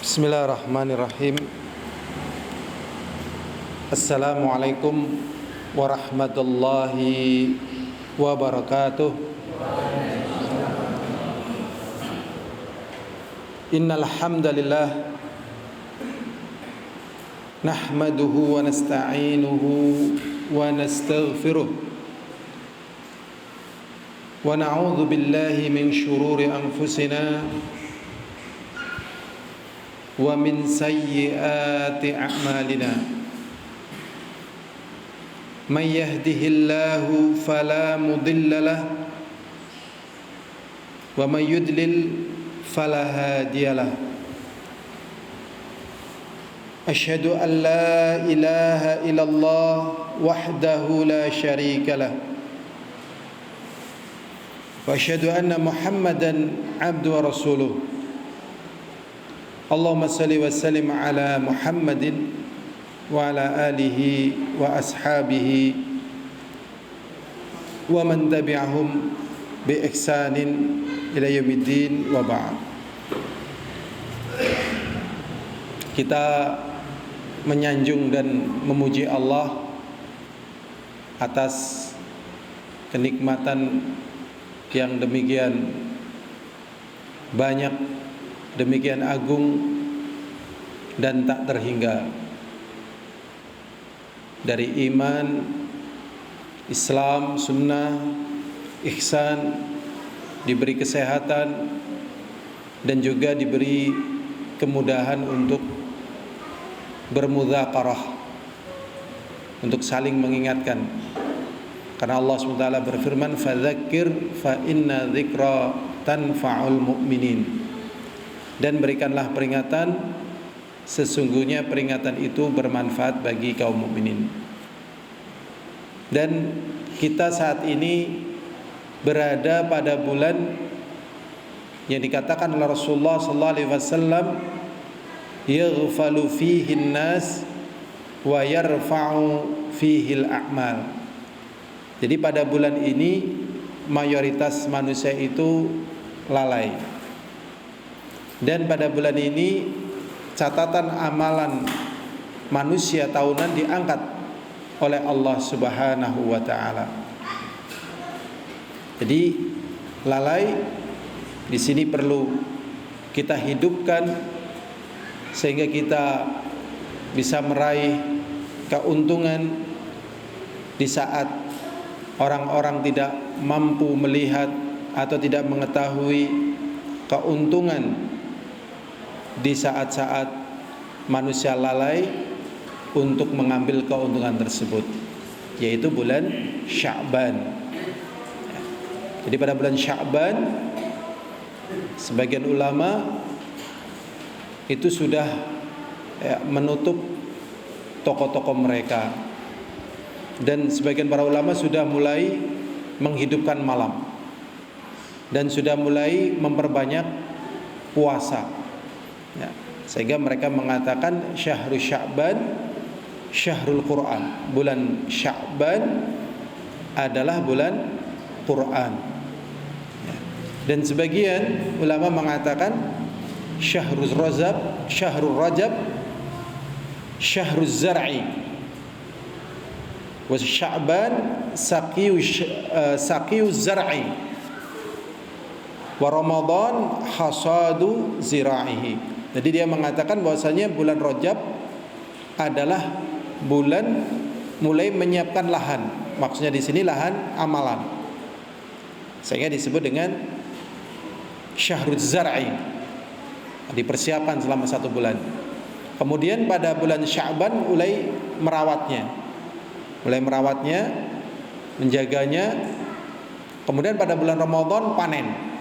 Bismillahirrahmanirrahim. Assalamualaikum warahmatullahi wabarakatuh. Innal hamdalillah nahmaduhu wa nasta'inuhu wa nastaghfiruh wa na'udzu billahi min shururi anfusina wa min sayyiati a'malina. Man yahdihillahu fala mudilla lahu wa man yudlil fala hadiya lahu. Asyhadu an la ilaha illallah wahdahu la syarika lahu wa asyhadu anna Muhammadan abduhu wa rasuluh. Allahumma salli wa sallim ala Muhammadin wa ala alihi wa ashabihi wa man tabi'ahum bi ihsanin ila yaumiddin wa ba'd. Kita menyanjung dan memuji Allah atas kenikmatan yang demikian banyak, demikian agung dan tak terhingga, dari iman, Islam, sunnah, ihsan, diberi kesehatan dan juga diberi kemudahan untuk bermudzakarah, untuk saling mengingatkan. Karena Allah SWT berfirman, "Fadzakir fa inna dzikra tanfa'ul mu'minin." Dan berikanlah peringatan, sesungguhnya peringatan itu bermanfaat bagi kaum mukminin. Dan kita saat ini berada pada bulan yang dikatakan oleh Rasulullah sallallahu alaihi wasallam, yaghfalu fihi an-nas wa yarfa'u fihi al-a'mal. Jadi pada bulan ini mayoritas manusia itu lalai. Dan pada bulan ini catatan amalan manusia tahunan diangkat oleh Allah Subhanahu wa taala. Jadi lalai di sini perlu kita hidupkan sehingga kita bisa meraih keuntungan di saat orang-orang tidak mampu melihat atau tidak mengetahui keuntungan di saat-saat manusia lalai untuk mengambil keuntungan tersebut, yaitu bulan Sya'ban. Jadi pada bulan Sya'ban, sebagian ulama itu sudah menutup toko-toko mereka, dan sebagian para ulama sudah mulai menghidupkan malam dan sudah mulai memperbanyak puasa. Ya, sehingga mereka mengatakan syahrul Sya'ban syahrul Quran. Bulan Sya'ban adalah bulan Quran. Ya. Dan sebagian ulama mengatakan syahrul Rajab syahrul Zar'i wa Sya'ban saqiyuz Zar'i wa Ramadan hasadu zira'ihi. Jadi dia mengatakan bahwasanya bulan Rajab adalah bulan mulai menyiapkan lahan. Maksudnya di sini lahan amalan. Sehingga disebut dengan syahrul Zar'i. Dipersiapkan selama 1 bulan. Kemudian pada bulan Sya'ban mulai merawatnya, menjaganya. Kemudian pada bulan Ramadan panen.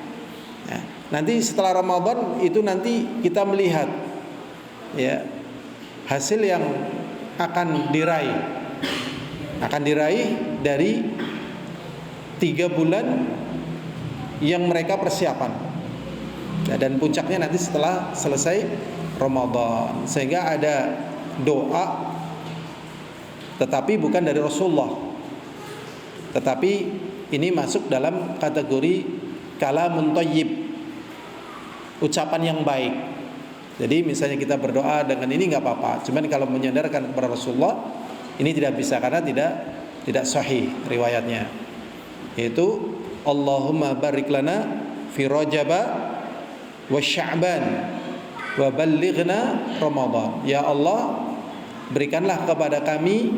Ya, nanti setelah Ramadan itu nanti kita melihat ya hasil yang akan diraih dari 3 bulan yang mereka persiapan. Ya, dan puncaknya nanti setelah selesai Ramadan. Sehingga ada doa, tetapi bukan dari Rasulullah, tetapi ini masuk dalam kategori kalamun thayyib, ucapan yang baik. Jadi misalnya kita berdoa dengan ini nggak apa-apa. Cuman kalau menyandarkan kepada Rasulullah ini tidak bisa karena tidak sahih riwayatnya. Yaitu Allahumma barik lana fi Rajab wa Sya'ban wa ballighna Ramadan. Ya Allah, berikanlah kepada kami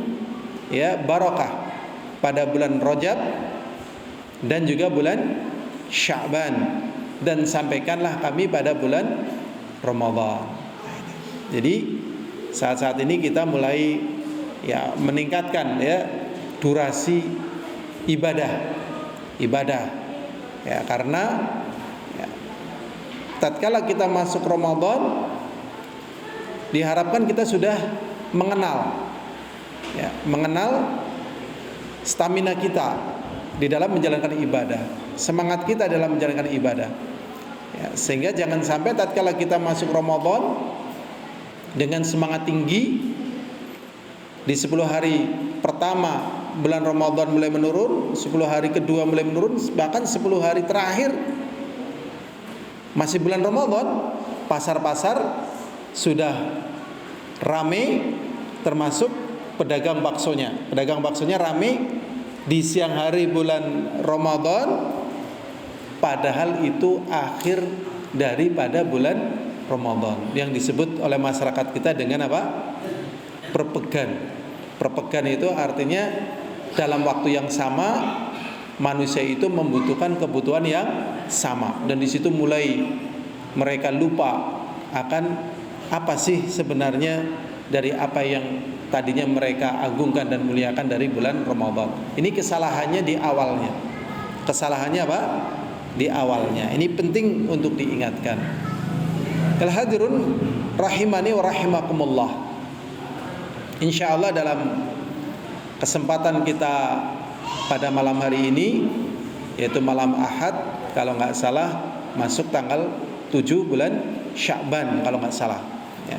ya barakah pada bulan Rajab dan juga bulan Sya'ban, dan sampaikanlah kami pada bulan Ramadan. Jadi saat-saat ini kita mulai ya meningkatkan ya durasi ibadah ya, karena ya, tatkala kita masuk Ramadan diharapkan kita sudah mengenal stamina kita di dalam menjalankan ibadah, semangat kita dalam menjalankan ibadah. Ya, sehingga jangan sampai tatkala kita masuk Ramadan dengan semangat tinggi, di 10 hari pertama bulan Ramadan mulai menurun, 10 hari kedua mulai menurun, bahkan 10 hari terakhir masih bulan Ramadan, pasar-pasar sudah ramai, termasuk pedagang baksonya. Pedagang baksonya ramai di siang hari bulan Ramadan, padahal itu akhir daripada bulan Ramadan, yang disebut oleh masyarakat kita dengan apa? Perpegan. Perpegan itu artinya dalam waktu yang sama manusia itu membutuhkan kebutuhan yang sama, dan di situ mulai mereka lupa akan apa sih sebenarnya dari apa yang tadinya mereka agungkan dan muliakan dari bulan Ramadan. Ini kesalahannya di awalnya. Kesalahannya apa? Di awalnya. Ini penting untuk diingatkan. Al-hadirun rahimani wa rahimakumullah. Insyaallah dalam kesempatan kita pada malam hari ini, yaitu malam Ahad, kalau nggak salah masuk tanggal 7 bulan Sya'ban kalau nggak salah ya.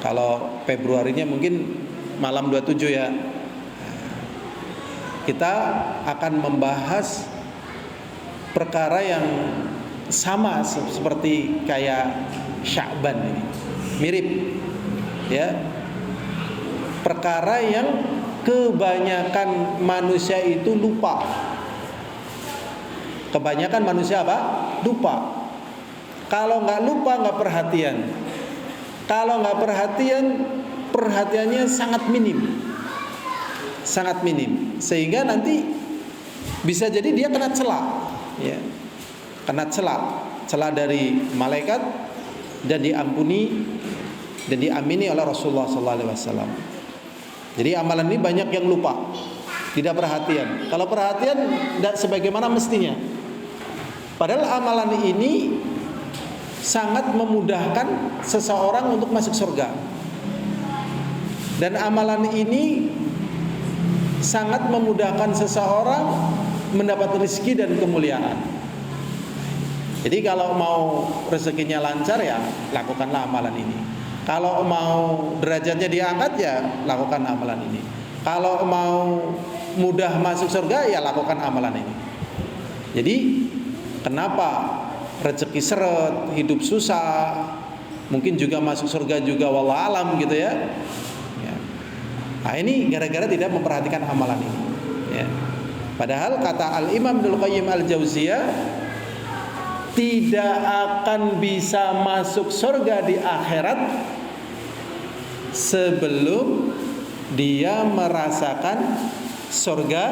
Kalau Februarinya mungkin malam 27 ya. Kita akan membahas perkara yang sama seperti kayak Sya'ban ini, mirip ya, perkara yang kebanyakan manusia itu lupa. Kebanyakan manusia apa? Lupa. Kalau nggak lupa nggak perhatian. Kalau nggak perhatian, perhatiannya sangat minim, sehingga nanti bisa jadi dia kena cela, ya, kena cela dari malaikat dan diampuni dan diamini oleh Rasulullah SAW. Jadi amalan ini banyak yang lupa, tidak perhatian. Kalau perhatian tidak sebagaimana mestinya. Padahal amalan ini sangat memudahkan seseorang untuk masuk surga. Dan amalan ini sangat memudahkan seseorang mendapat rezeki dan kemuliaan. Jadi kalau mau rezekinya lancar ya lakukanlah amalan ini. Kalau mau derajatnya diangkat ya lakukan amalan ini. Kalau mau mudah masuk surga ya lakukan amalan ini. Jadi kenapa rezeki seret, hidup susah, mungkin juga masuk surga juga wallah alam gitu ya. Nah ini gara-gara tidak memperhatikan amalan ini ya. Padahal kata Al-Imam Ibnul Qayyim Al-Jauziyah, tidak akan bisa masuk surga di akhirat sebelum dia merasakan surga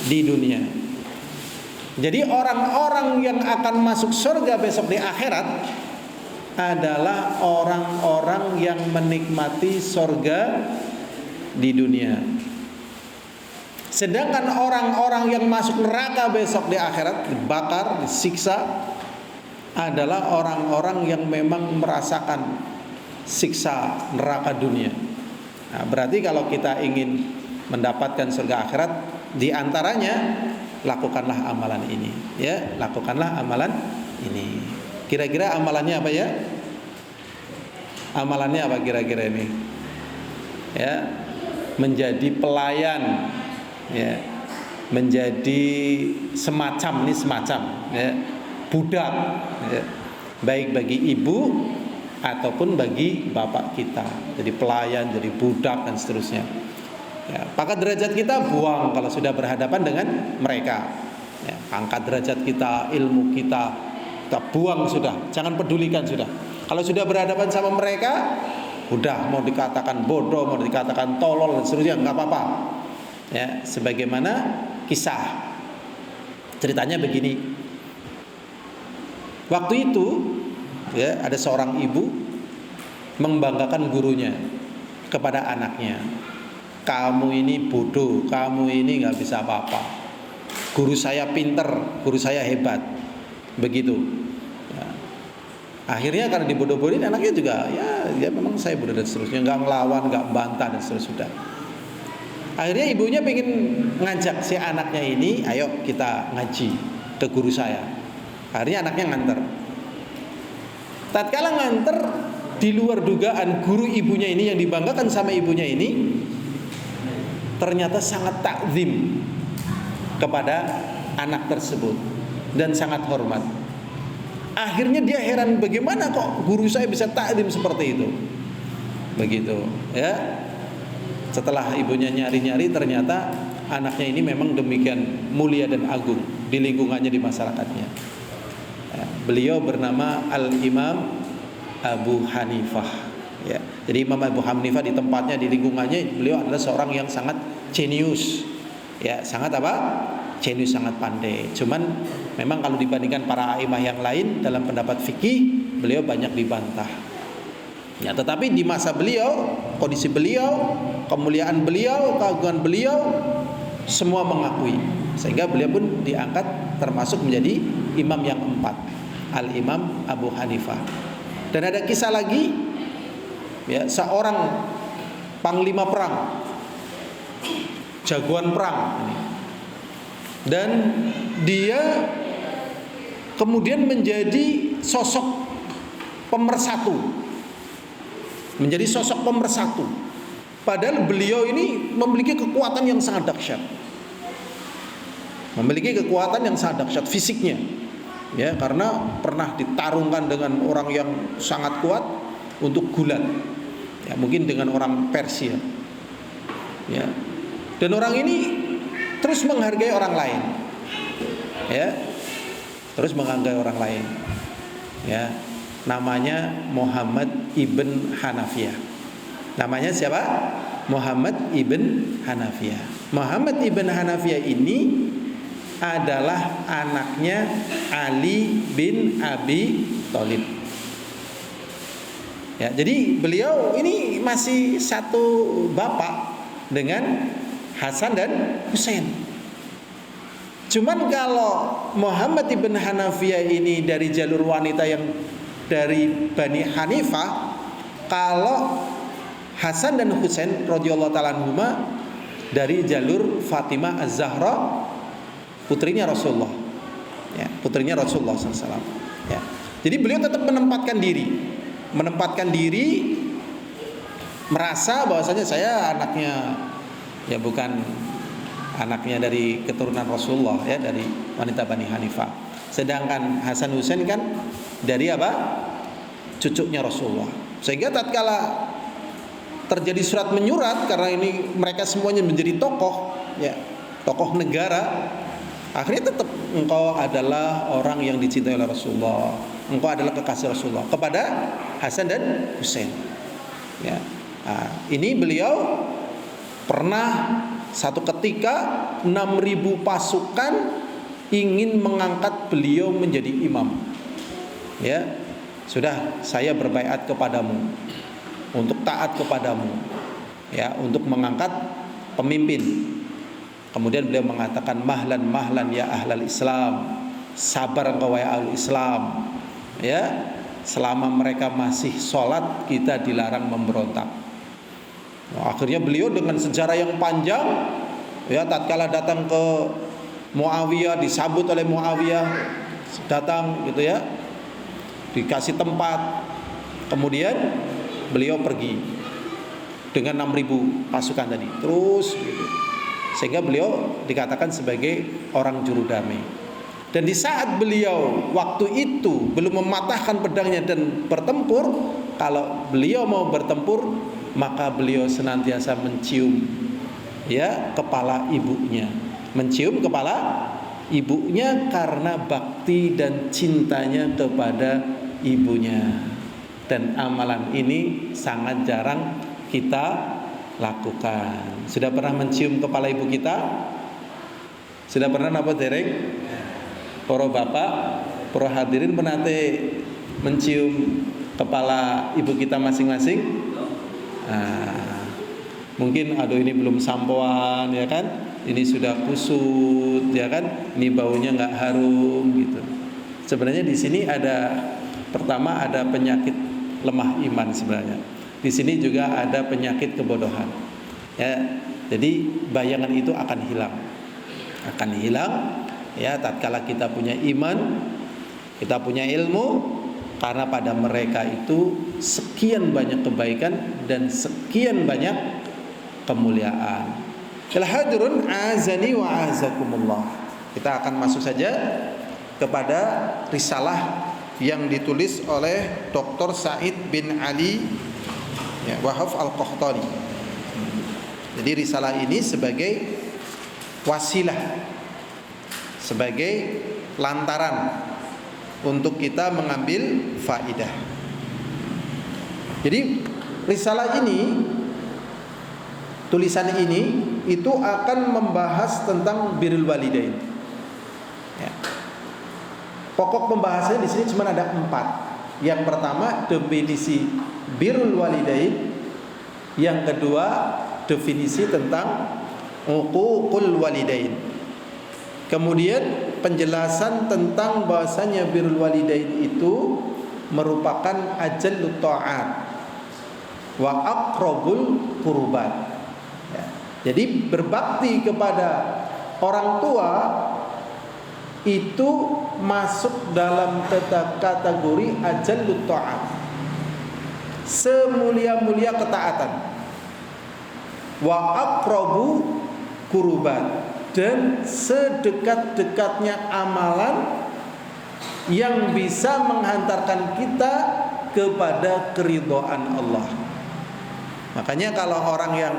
di dunia. Jadi orang-orang yang akan masuk surga besok di akhirat adalah orang-orang yang menikmati surga di dunia. Sedangkan orang-orang yang masuk neraka besok di akhirat, dibakar, disiksa, adalah orang-orang yang memang merasakan siksa neraka dunia. Nah, berarti kalau kita ingin mendapatkan surga akhirat, di antaranya lakukanlah amalan ini, ya, lakukanlah amalan ini. Kira-kira amalannya apa ya? Amalannya apa kira-kira ini? Ya, menjadi pelayan, ya, menjadi semacam ya, budak, ya, baik bagi ibu ataupun bagi bapak kita, jadi pelayan, jadi budak dan seterusnya. Ya, pangkat derajat kita buang kalau sudah berhadapan dengan mereka. Ya, angkat derajat kita, ilmu kita buang sudah, jangan pedulikan sudah. Kalau sudah berhadapan sama mereka, udah mau dikatakan bodoh, mau dikatakan tolol dan seterusnya, nggak apa-apa. Ya, sebagaimana kisah ceritanya begini. Waktu itu, ya, ada seorang ibu membanggakan gurunya kepada anaknya. Kamu ini bodoh, kamu ini nggak bisa apa-apa. Guru saya pinter, guru saya hebat, begitu. Ya. Akhirnya karena dibodoh-bodohin, anaknya juga, ya memang saya bodoh dan seterusnya, nggak ngelawan, nggak bantah dan seterusnya. Akhirnya ibunya pengen ngajak si anaknya ini, ayo kita ngaji ke guru saya. Akhirnya anaknya nganter. Tatkala nganter, di luar dugaan guru ibunya ini yang dibanggakan sama ibunya ini ternyata sangat takzim kepada anak tersebut dan sangat hormat. Akhirnya dia heran, bagaimana kok guru saya bisa takzim seperti itu. Begitu, ya. Setelah ibunya nyari-nyari, ternyata anaknya ini memang demikian mulia dan agung di lingkungannya, di masyarakatnya. Ya, beliau bernama Al-Imam Abu Hanifah. Ya, jadi Imam Abu Hanifah di tempatnya, di lingkungannya, beliau adalah seorang yang sangat jenius. Ya, sangat apa? Jenius, sangat pandai. Cuman memang kalau dibandingkan para a'imah yang lain dalam pendapat fikih, beliau banyak dibantah. Ya, tetapi di masa beliau, kondisi beliau, kemuliaan beliau, keagungan beliau, semua mengakui, sehingga beliau pun diangkat termasuk menjadi imam yang keempat, Al-Imam Abu Hanifah. Dan ada kisah lagi, ya, seorang panglima perang, jagoan perang, dan dia kemudian menjadi sosok pemersatu. Menjadi sosok pemersatu. Padahal beliau ini memiliki kekuatan yang sangat dahsyat. Memiliki kekuatan yang sangat dahsyat fisiknya. Ya, karena pernah ditarungkan dengan orang yang sangat kuat untuk gulat. Ya, mungkin dengan orang Persia. Ya. Dan orang ini terus menghargai orang lain. Ya. Terus menghargai orang lain. Ya. Namanya Muhammad ibn Hanafiyah. Namanya siapa? Muhammad ibn Hanafiyah. Muhammad ibn Hanafiyah ini adalah anaknya Ali bin Abi Thalib. Ya, jadi beliau ini masih satu bapak dengan Hasan dan Husain. Cuman kalau Muhammad ibn Hanafiyah ini dari jalur wanita yang dari Bani Hanifah, kalau Hasan dan Husain radhiyallahu ta'ala anhuma dari jalur Fatimah Az-Zahra, putrinya Rasulullah. Ya, putrinya Rasulullah SAW. Ya. Jadi beliau tetap menempatkan diri, merasa bahwasanya saya anaknya, ya bukan anaknya dari keturunan Rasulullah, ya, dari wanita Bani Hanifah. Sedangkan Hasan Husain kan dari apa? Cucunya Rasulullah. Sehingga tatkala terjadi surat menyurat, karena ini mereka semuanya menjadi tokoh, ya, tokoh negara, akhirnya tetap engkau adalah orang yang dicintai oleh Rasulullah, engkau adalah kekasih Rasulullah, kepada Hasan dan Husain. Ya. Nah, ini beliau pernah satu ketika 6.000 pasukan ingin mengangkat beliau menjadi imam. Ya, sudah, saya berbaiat kepadamu untuk taat kepadamu, ya, untuk mengangkat pemimpin. Kemudian beliau mengatakan, mahlan mahlan ya ahlal Islam, sabar engkau ya ahlul Islam. Ya, selama mereka masih sholat, kita dilarang memberontak. Nah, akhirnya beliau dengan sejarah yang panjang, ya, tatkala datang ke Muawiyah, disambut oleh Muawiyah, datang gitu, ya, dikasih tempat. Kemudian beliau pergi dengan 6.000 pasukan tadi, terus gitu. Sehingga beliau dikatakan sebagai orang juru damai. Dan di saat beliau waktu itu itu belum mematahkan pedangnya dan bertempur, kalau beliau mau bertempur, maka beliau senantiasa mencium ya kepala ibunya, mencium kepala ibunya karena bakti dan cintanya kepada ibunya. Dan amalan ini sangat jarang kita lakukan. Sudah pernah mencium kepala ibu kita? Sudah pernah napa dereng? Para bapak, para hadirin pernah mencium kepala ibu kita masing-masing? Mungkin aduh ini belum sampoan ya kan? Ini sudah kusut ya kan? Ini baunya nggak harum gitu. Sebenarnya di sini pertama ada penyakit lemah iman sebenarnya. Di sini juga ada penyakit kebodohan. Ya, jadi bayangan itu akan hilang ya tatkala kita punya iman, kita punya ilmu, karena pada mereka itu sekian banyak kebaikan dan sekian banyak kemuliaan. Al-hadirun azani wa azakumullah. Kita akan masuk saja kepada risalah yang ditulis oleh Dr. Said bin Ali Wahaf Al-Qahtani. Jadi risalah ini sebagai wasilah, sebagai lantaran untuk kita mengambil faidah. Jadi risalah ini, tulisan ini itu akan membahas tentang birrul walidain. Ya. Pokok pembahasannya di sini cuma ada 4. Yang pertama definisi birrul walidain, yang kedua definisi tentang uququl walidain. Kemudian penjelasan tentang bahasanya birrul walidain itu merupakan ajallut ta'at wa aqrabul qurbat. Ya. Jadi berbakti kepada orang tua itu masuk dalam kategori ajallut ta'at, semulia-mulia ketaatan, wa aqrabu qurbat, dan sedekat-dekatnya amalan yang bisa menghantarkan kita kepada keridhaan Allah. Makanya kalau orang yang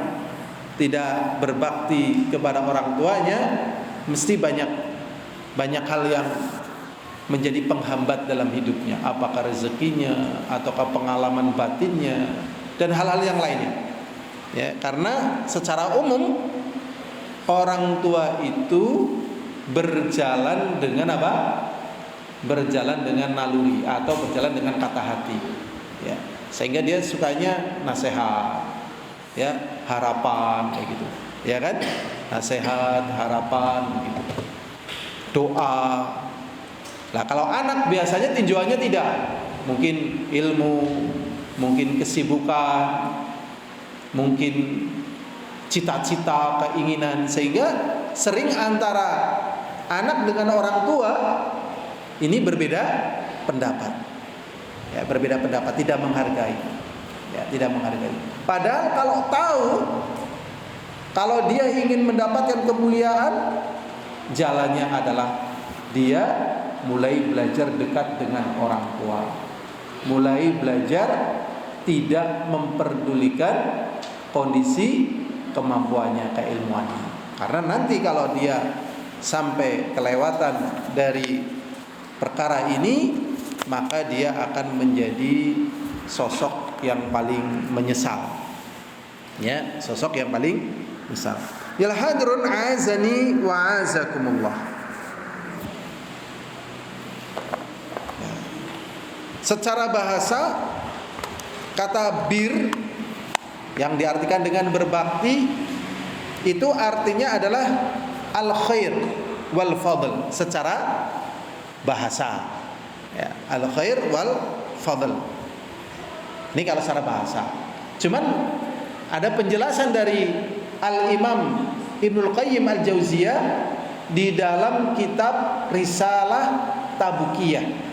tidak berbakti kepada orang tuanya, mesti banyak hal yang menjadi penghambat dalam hidupnya, apakah rezekinya ataukah pengalaman batinnya dan hal-hal yang lainnya. Ya, karena secara umum orang tua itu berjalan dengan apa? Berjalan dengan naluri atau berjalan dengan kata hati. Ya, sehingga dia sukanya nasihat, ya, harapan kayak gitu. Ya kan? Nasihat, harapan gitu. Doa. Nah, kalau anak biasanya tinjauannya tidak, mungkin ilmu, mungkin kesibukan, mungkin cita-cita, keinginan, sehingga sering antara anak dengan orang tua ini berbeda pendapat. Ya, berbeda pendapat, tidak menghargai. Ya, tidak menghargai. Padahal kalau dia ingin mendapatkan kemuliaan, jalannya adalah dia mulai belajar dekat dengan orang tua, mulai belajar tidak memperdulikan kondisi kemampuannya, keilmuannya. Karena nanti kalau dia sampai kelewatan dari perkara ini, maka dia akan menjadi sosok yang paling menyesal. Ya, sosok yang paling menyesal. Ya hadrun azani wa azakumullah. Secara bahasa, kata bir yang diartikan dengan berbakti itu artinya adalah al-khair wal fadl secara bahasa. Ya, al-khair wal fadl. Ini kalau secara bahasa. Cuman ada penjelasan dari Al-Imam Ibnul Qayyim Al-Jauziyah di dalam kitab Risalah Tabukiyah.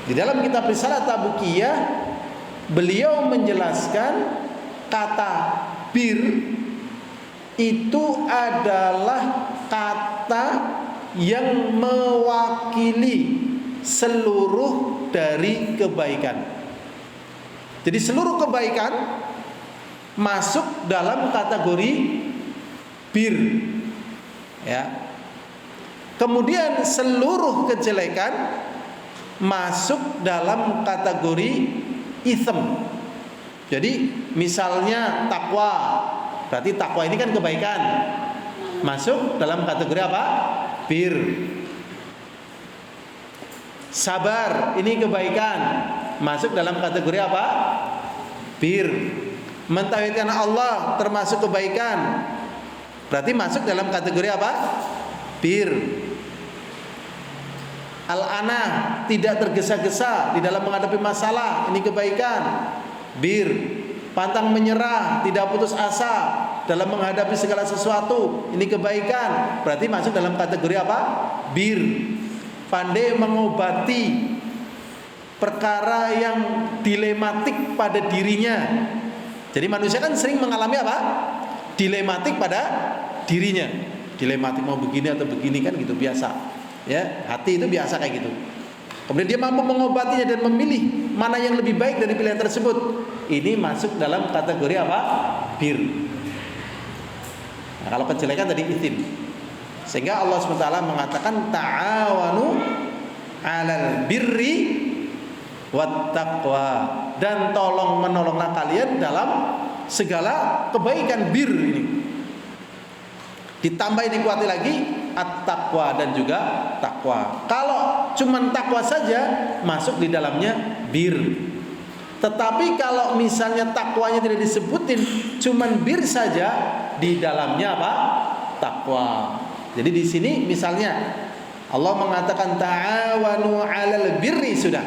Di dalam kitab Risalah Tabukiyah, beliau menjelaskan kata bir itu adalah kata yang mewakili seluruh dari kebaikan. Jadi seluruh kebaikan masuk dalam kategori bir, ya. Kemudian seluruh kejelekan masuk dalam kategori ism. Jadi misalnya takwa, berarti takwa ini kan kebaikan, masuk dalam kategori apa? Bir. Sabar, ini kebaikan, masuk dalam kategori apa? Bir. Mentauhidkan Allah termasuk kebaikan, berarti masuk dalam kategori apa? Bir. Al-anah, tidak tergesa-gesa di dalam menghadapi masalah, ini kebaikan, bir. Pantang menyerah, tidak putus asa dalam menghadapi segala sesuatu, ini kebaikan, berarti masuk dalam kategori apa? Bir. Pandai mengobati perkara yang dilematik pada dirinya. Jadi manusia kan sering mengalami apa? Dilematik pada dirinya. Dilematik mau begini atau begini kan gitu, biasa. Ya, hati itu biasa kayak gitu. Kemudian dia mampu mengobatinya dan memilih mana yang lebih baik dari pilihan tersebut. Ini masuk dalam kategori apa? Bir. Nah, kalau kejelekan tadi itim. Sehingga Allah SWT mengatakan ta'awanu 'alal birri wat taqwa, dan tolong menolonglah kalian dalam segala kebaikan, bir ini. Ditambah dikuati lagi at-taqwa dan juga takwa. Kalau cuman takwa saja masuk di dalamnya bir. Tetapi kalau misalnya takwanya tidak disebutin, cuman bir saja, di dalamnya apa? Takwa. Jadi di sini misalnya Allah mengatakan ta'awanu 'alal birri, sudah.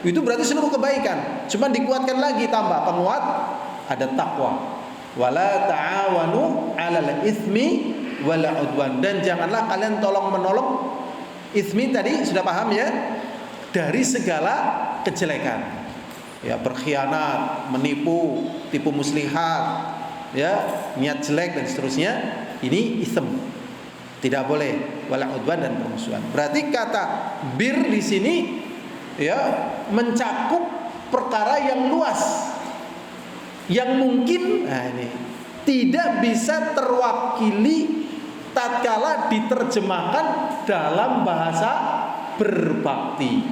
Itu berarti seluruh kebaikan. Cuman dikuatkan lagi, tambah penguat, ada takwa. Wala ta'awanu 'alal itsmi wala udwan, dan janganlah kalian tolong menolong. Ismi tadi sudah paham ya, dari segala kejelekan, ya, berkhianat, menipu, tipu muslihat, ya, niat jelek dan seterusnya, ini ism, tidak boleh. Wala udwan, dan permusuhan. Berarti kata bir di sini ya mencakup perkara yang luas, yang mungkin ini tidak bisa terwakili tatkala diterjemahkan dalam bahasa berbakti.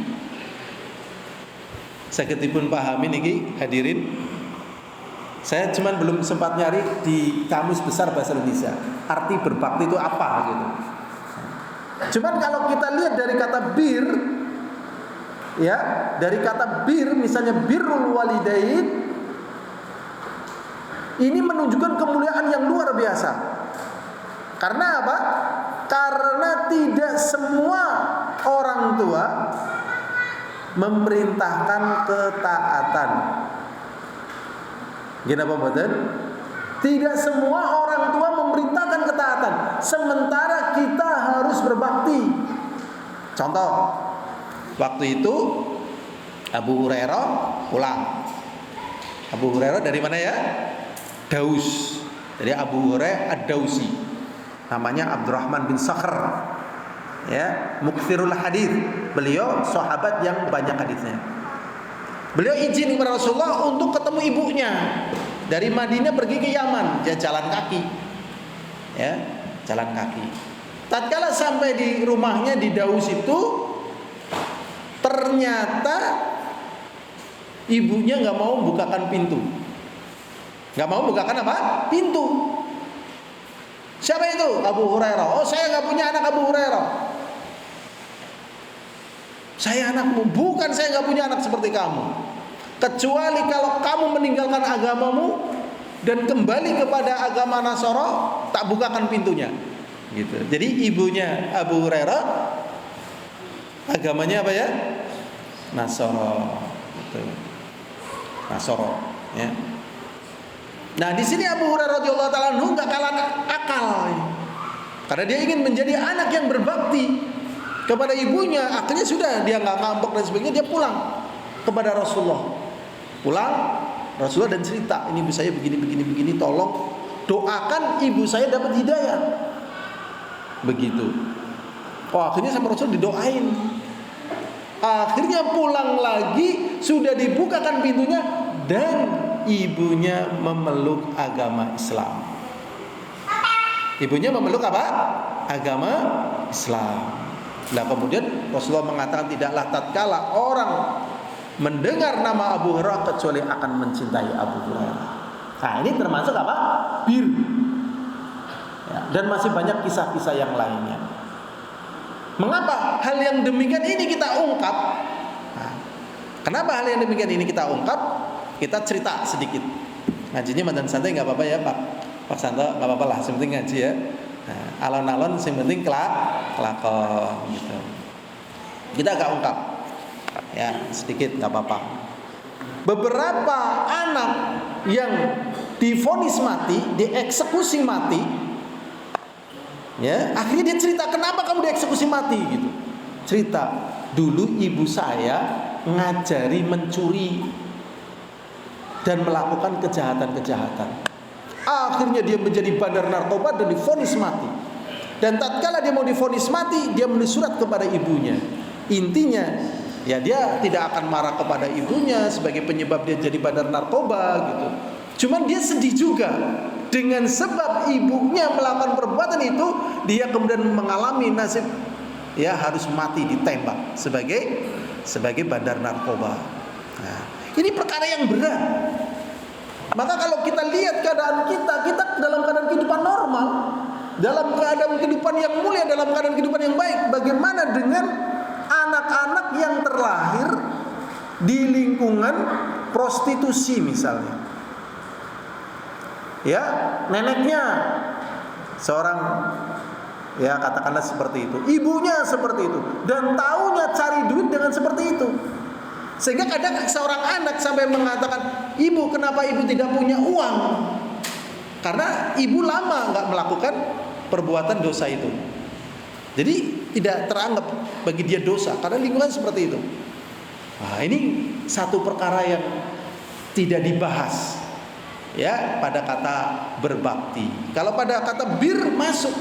Sakitipun pahami niki hadirin. Saya cuman belum sempat nyari di Kamus Besar Bahasa Indonesia arti berbakti itu apa gitu. Cuman kalau kita lihat dari kata bir, ya, dari kata bir, misalnya birrul walidain, ini menunjukkan kemuliaan yang luar biasa. Karena apa? Karena tidak semua orang tua memerintahkan ketaatan. Gimana Pak Badan? Tidak semua orang tua memerintahkan ketaatan, sementara kita harus berbakti. Contoh, waktu itu Abu Hurairah pulang. Abu Hurairah dari mana ya? Daus. Jadi Abu Hurairah Ad-Dausi. Namanya Abdurrahman bin Sakhr, ya, mukthirul hadis. Beliau sahabat yang banyak hadisnya. Beliau izin kepada Rasulullah untuk ketemu ibunya. Dari Madinah pergi ke Yaman, dia jalan kaki, ya, jalan kaki. Tatkala sampai di rumahnya di Daus itu, ternyata ibunya nggak mau bukakan pintu. Nggak mau bukakan apa? Pintu. Siapa itu? Abu Hurairah. Oh, saya nggak punya anak Abu Hurairah. Saya anakmu. Bukan, saya nggak punya anak seperti kamu. Kecuali kalau kamu meninggalkan agamamu dan kembali kepada agama Nasara, tak bukakan pintunya. Gitu. Jadi ibunya Abu Hurairah agamanya apa ya? Nasara. Gitu. Nasara. Ya. Nah di sini Abu Hurairah radhiyallahu taala anhu nggak kalah akal, karena dia ingin menjadi anak yang berbakti kepada ibunya. Akhirnya sudah, dia nggak ngambek dan sebagainya, dia pulang kepada Rasulullah. Pulang Rasulullah dan cerita, ini ibu saya begini, tolong doakan ibu saya dapat hidayah. Begitu. Oh, akhirnya sama Rasul didoain. Akhirnya pulang lagi, sudah dibukakan pintunya dan ibunya memeluk agama Islam. Ibunya memeluk apa? Agama Islam. Nah, kemudian Rasulullah mengatakan tidaklah tatkala orang mendengar nama Abu Hurairah kecuali akan mencintai Abu Hurairah. Nah, ini termasuk apa? Bir. Ya, dan masih banyak kisah-kisah yang lainnya. Mengapa hal yang demikian ini kita ungkap? Nah, kenapa hal yang demikian ini kita ungkap? Kita cerita sedikit. Ngajinya mantan santai nggak apa-apa ya Pak Santo, nggak apa-apa lah. Yang penting ngaji ya. Nah, alon-alon yang penting kelakon gitu. Kita agak ungkap. Ya sedikit nggak apa-apa. Beberapa anak yang divonis mati, dieksekusi mati, ya akhirnya dia cerita kenapa kamu dieksekusi mati gitu. Cerita dulu ibu saya ngajari mencuri dan melakukan kejahatan-kejahatan. Akhirnya dia menjadi bandar narkoba dan divonis mati. Dan tatkala dia mau divonis mati, dia menulis surat kepada ibunya. Intinya ya dia tidak akan marah kepada ibunya sebagai penyebab dia jadi bandar narkoba gitu. Cuman dia sedih juga dengan sebab ibunya melakukan perbuatan itu, dia kemudian mengalami nasib ya harus mati ditembak sebagai bandar narkoba. Nah, ini perkara yang berat. Maka kalau kita lihat keadaan kita dalam keadaan kehidupan normal, dalam keadaan kehidupan yang mulia, dalam keadaan kehidupan yang baik, bagaimana dengan anak-anak yang terlahir di lingkungan prostitusi misalnya? Ya, neneknya seorang ya katakanlah seperti itu, ibunya seperti itu, dan taunya cari duit dengan seperti itu. Sehingga kadang seorang anak sampai mengatakan, ibu kenapa ibu tidak punya uang? Karena ibu lama nggak melakukan perbuatan dosa itu. Jadi tidak teranggap bagi dia dosa karena lingkungan seperti itu. Nah, ini satu perkara yang tidak dibahas ya pada kata berbakti. Kalau pada kata bir masuk,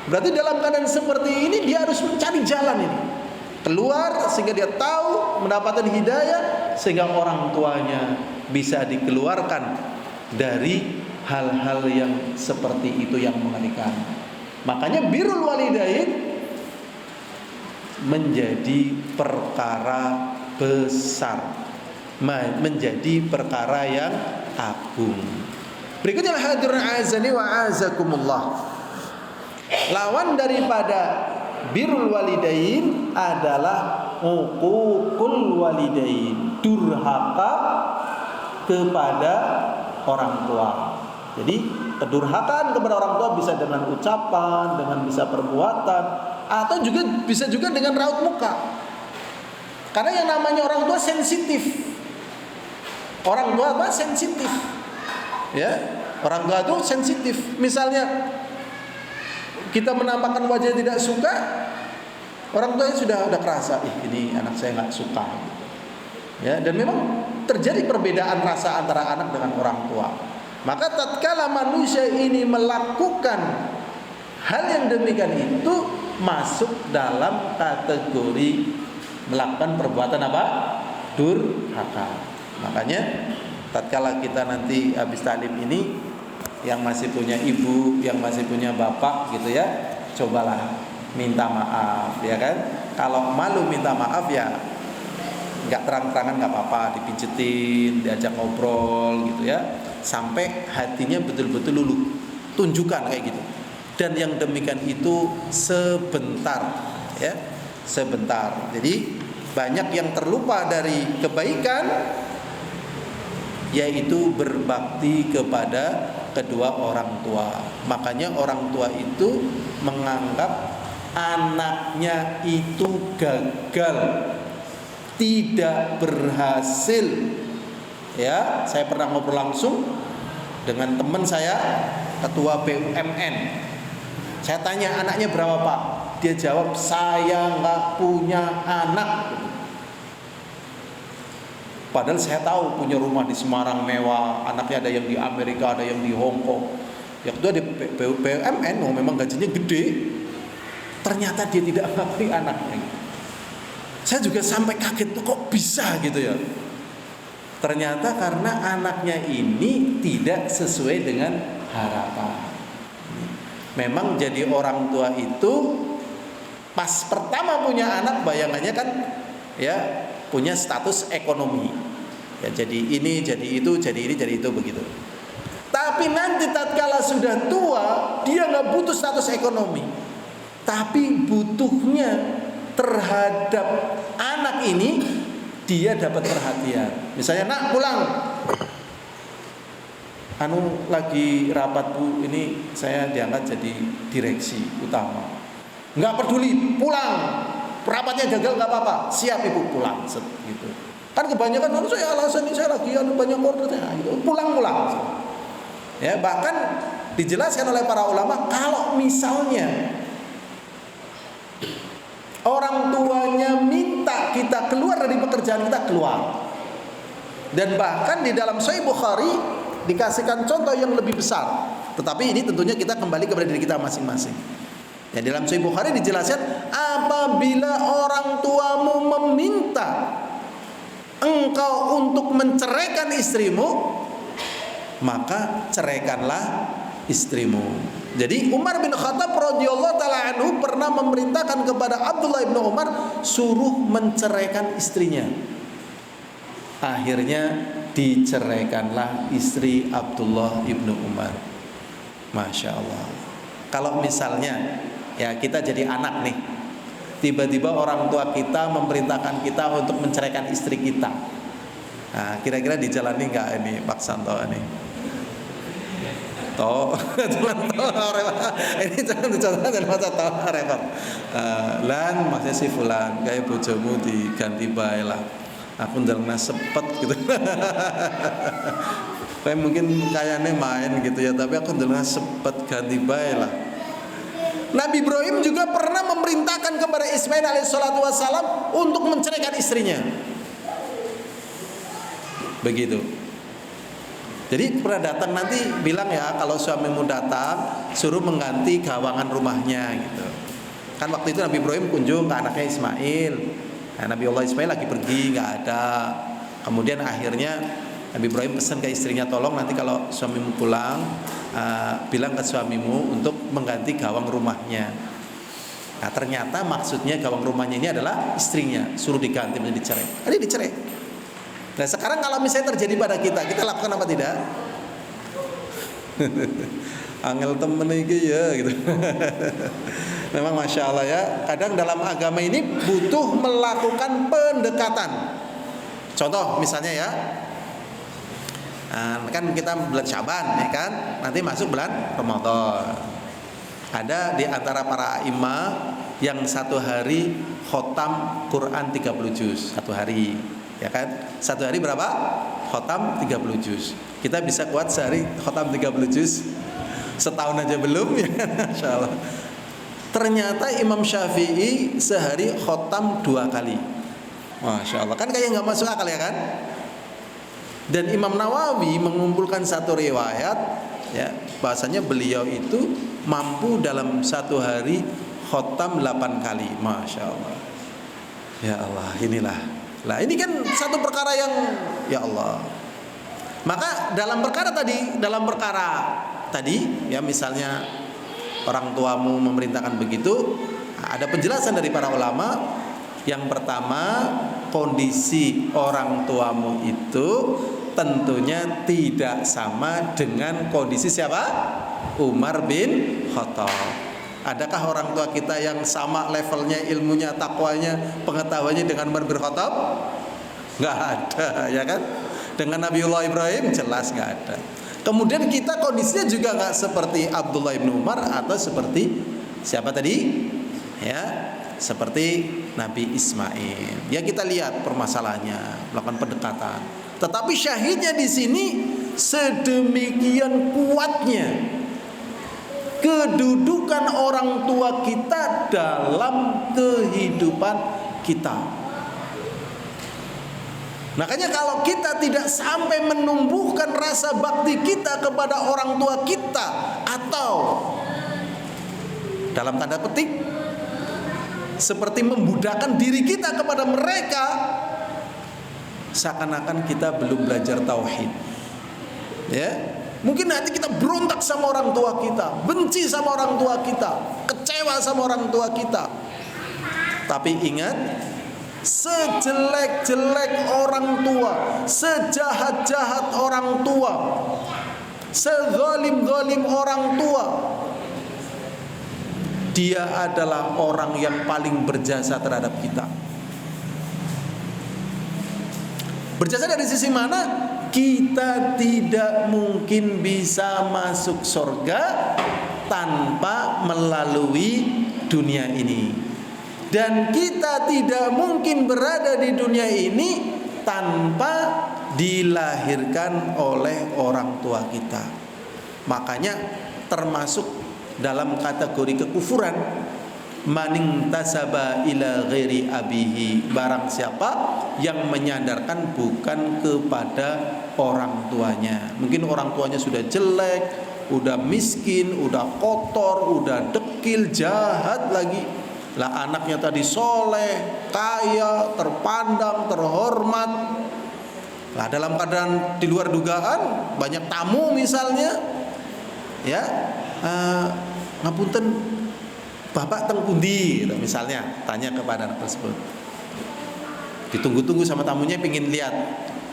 berarti dalam keadaan seperti ini dia harus mencari jalan ini keluar sehingga dia tahu mendapatkan hidayah, sehingga orang tuanya bisa dikeluarkan dari hal-hal yang seperti itu yang mengerikan. Makanya birrul walidain menjadi perkara besar, menjadi perkara yang agung. Berikutnya hadirin azani wa azakumullah. Lawan daripada birrul walidain adalah uququl walidain, durhaka kepada orang tua. Jadi kedurhakaan kepada orang tua bisa dengan ucapan, dengan bisa perbuatan, atau juga bisa juga dengan raut muka. Karena yang namanya orang tua sensitif. Orang tua apa? Sensitif. Ya, orang tua itu sensitif. Misalnya kita menampakkan wajah tidak suka, orang tuanya sudah kerasa, ini anak saya nggak suka. Ya, dan memang terjadi perbedaan rasa antara anak dengan orang tua. Maka tatkala manusia ini melakukan hal yang demikian itu masuk dalam kategori melakukan perbuatan apa? Durhaka. Makanya tatkala kita nanti habis taklim ini, yang masih punya ibu, yang masih punya bapak gitu ya, cobalah minta maaf ya kan. Kalau malu minta maaf ya nggak terang-terangan nggak apa-apa, dipijetin, diajak ngobrol gitu ya, sampai hatinya betul-betul luluh. Tunjukkan kayak gitu. Dan yang demikian itu sebentar ya, sebentar. Jadi banyak yang terlupa dari kebaikan, yaitu berbakti kepada kedua orang tua. Makanya orang tua itu menganggap anaknya itu gagal, tidak berhasil. Ya, saya pernah ngobrol langsung dengan teman saya, ketua BUMN. Saya tanya, anaknya berapa Pak? Dia jawab, saya nggak punya anak. Padahal saya tahu punya rumah di Semarang mewah, anaknya ada yang di Amerika, ada yang di Hong Kong. Yang kedua di BUMN, memang gajinya gede. Ternyata dia tidak mengakui anaknya. Saya juga sampai kaget tuh kok bisa gitu ya. Ternyata karena anaknya ini tidak sesuai dengan harapan. Memang jadi orang tua itu pas pertama punya anak bayangannya kan ya punya status ekonomi. Ya jadi ini, jadi itu, jadi ini, jadi itu begitu. Tapi nanti tatkala sudah tua, dia nggak butuh status ekonomi. Tapi butuhnya terhadap anak ini dia dapat perhatian. Misalnya, nak pulang, lagi rapat bu, ini saya diangkat jadi direksi utama. Nggak peduli, pulang. Rapatnya gagal nggak apa-apa, siap ibu pulang. Gitu. Kan kebanyakan saya alasan ini saya lagi banyak order, pulang. Ya bahkan dijelaskan oleh para ulama kalau misalnya orang tuanya minta kita keluar dari pekerjaan kita, keluar. Dan bahkan di dalam Sahih Bukhari dikasihkan contoh yang lebih besar. Tetapi ini tentunya kita kembali kepada diri kita masing-masing. Ya, dalam Sahih Bukhari dijelaskan, apabila orang tuamu meminta engkau untuk menceraikan istrimu, maka ceraikanlah istrimu. Jadi Umar bin Khattab radhiyallahu taala anhu pernah memerintahkan kepada Abdullah bin Umar suruh menceraikan istrinya. Akhirnya diceraikanlah istri Abdullah bin Umar. Masya Allah. Kalau misalnya ya kita jadi anak nih, tiba-tiba orang tua kita memerintahkan kita untuk menceraikan istri kita. Nah, kira-kira dijalani nggak ini Pak Santo ini? Ini jangan dicontohkan dalam masa toh repot. Lan maksudnya si fulan kayak bojomu diganti bae lah. Aku ndelengna sepet gitu. Kayak mungkin kayaknya main gitu ya, tapi aku ndelengna sepet ganti bae lah. Nabi Ibrahim juga pernah memerintahkan kepada Ismail alaihissalatu wassalam untuk menceraikan istrinya. Begitu. Jadi pernah datang nanti bilang ya kalau suamimu datang suruh mengganti gawangan rumahnya gitu. Kan waktu itu Nabi Ibrahim kunjung ke anaknya Ismail. Nah, Nabi Allah Ismail lagi pergi nggak ada. Kemudian akhirnya Nabi Ibrahim pesan ke istrinya, tolong nanti kalau suamimu pulang bilang ke suamimu untuk mengganti gawang rumahnya. Nah ternyata maksudnya gawang rumahnya ini adalah istrinya, suruh diganti menjadi dicerai. Jadi dicerai. Nah sekarang kalau misalnya terjadi pada kita lakukan apa tidak? Angel temen iki ya gitu. Memang Masya Allah ya, kadang dalam agama ini butuh melakukan pendekatan. Contoh misalnya ya, kan kita bulan Syaban ya kan, nanti masuk bulan Ramadan. Ada di antara para imam yang satu hari khotam Quran 30 juz satu hari. Ya kan? Satu hari berapa? Khotam 30 juz. Kita bisa kuat sehari khotam 30 juz? Setahun aja belum ya. Insyaallah. Ternyata Imam Syafi'i sehari khotam 2 kali. Masya Allah. Kan kayak nggak masuk akal ya kan? Dan Imam Nawawi mengumpulkan satu riwayat ya, bahasanya beliau itu mampu dalam satu hari khotam 8 kali. Masya Allah. Ya Allah, inilah. Nah ini kan satu perkara yang ya Allah. Maka dalam perkara tadi ya misalnya orang tuamu memerintahkan begitu, ada penjelasan dari para ulama. Yang pertama, kondisi orang tuamu itu tentunya tidak sama dengan kondisi siapa? Umar bin Khattab. Adakah orang tua kita yang sama levelnya, ilmunya, takwanya, pengetahuannya dengan Umar bin Khattab? Nggak ada, ya kan? Dengan Nabiullah Ibrahim jelas nggak ada. Kemudian kita kondisinya juga nggak seperti Abdullah bin Umar atau seperti siapa tadi? Ya, seperti Nabi Ismail. Ya kita lihat permasalahannya, melakukan pendekatan. Tetapi syahidnya di sini sedemikian kuatnya kedudukan orang tua kita dalam kehidupan kita. Makanya kalau kita tidak sampai menumbuhkan rasa bakti kita kepada orang tua kita, atau dalam tanda petik seperti membudakkan diri kita kepada mereka, seakan-akan kita belum belajar tauhid. Ya, mungkin nanti kita berontak sama orang tua kita, benci sama orang tua kita, kecewa sama orang tua kita. Tapi ingat, sejelek-jelek orang tua, sejahat-jahat orang tua, sezalim-zalim orang tua, dia adalah orang yang paling berjasa terhadap kita. Berjasa dari sisi mana? Kita tidak mungkin bisa masuk surga tanpa melalui dunia ini. Dan kita tidak mungkin berada di dunia ini tanpa dilahirkan oleh orang tua kita. Makanya termasuk dalam kategori kekufuran, maning tasaba ila ghairi abihi, barang siapa yang menyandarkan bukan kepada orang tuanya. Mungkin orang tuanya sudah jelek, udah miskin, udah kotor, udah dekil, jahat lagi. Lah anaknya tadi soleh, kaya, terpandang, terhormat. Lah dalam keadaan di luar dugaan, banyak tamu misalnya, ya, ngapunten, bapak teng pundi, misalnya tanya kepada anak tersebut. Ditunggu-tunggu sama tamunya, pengen lihat,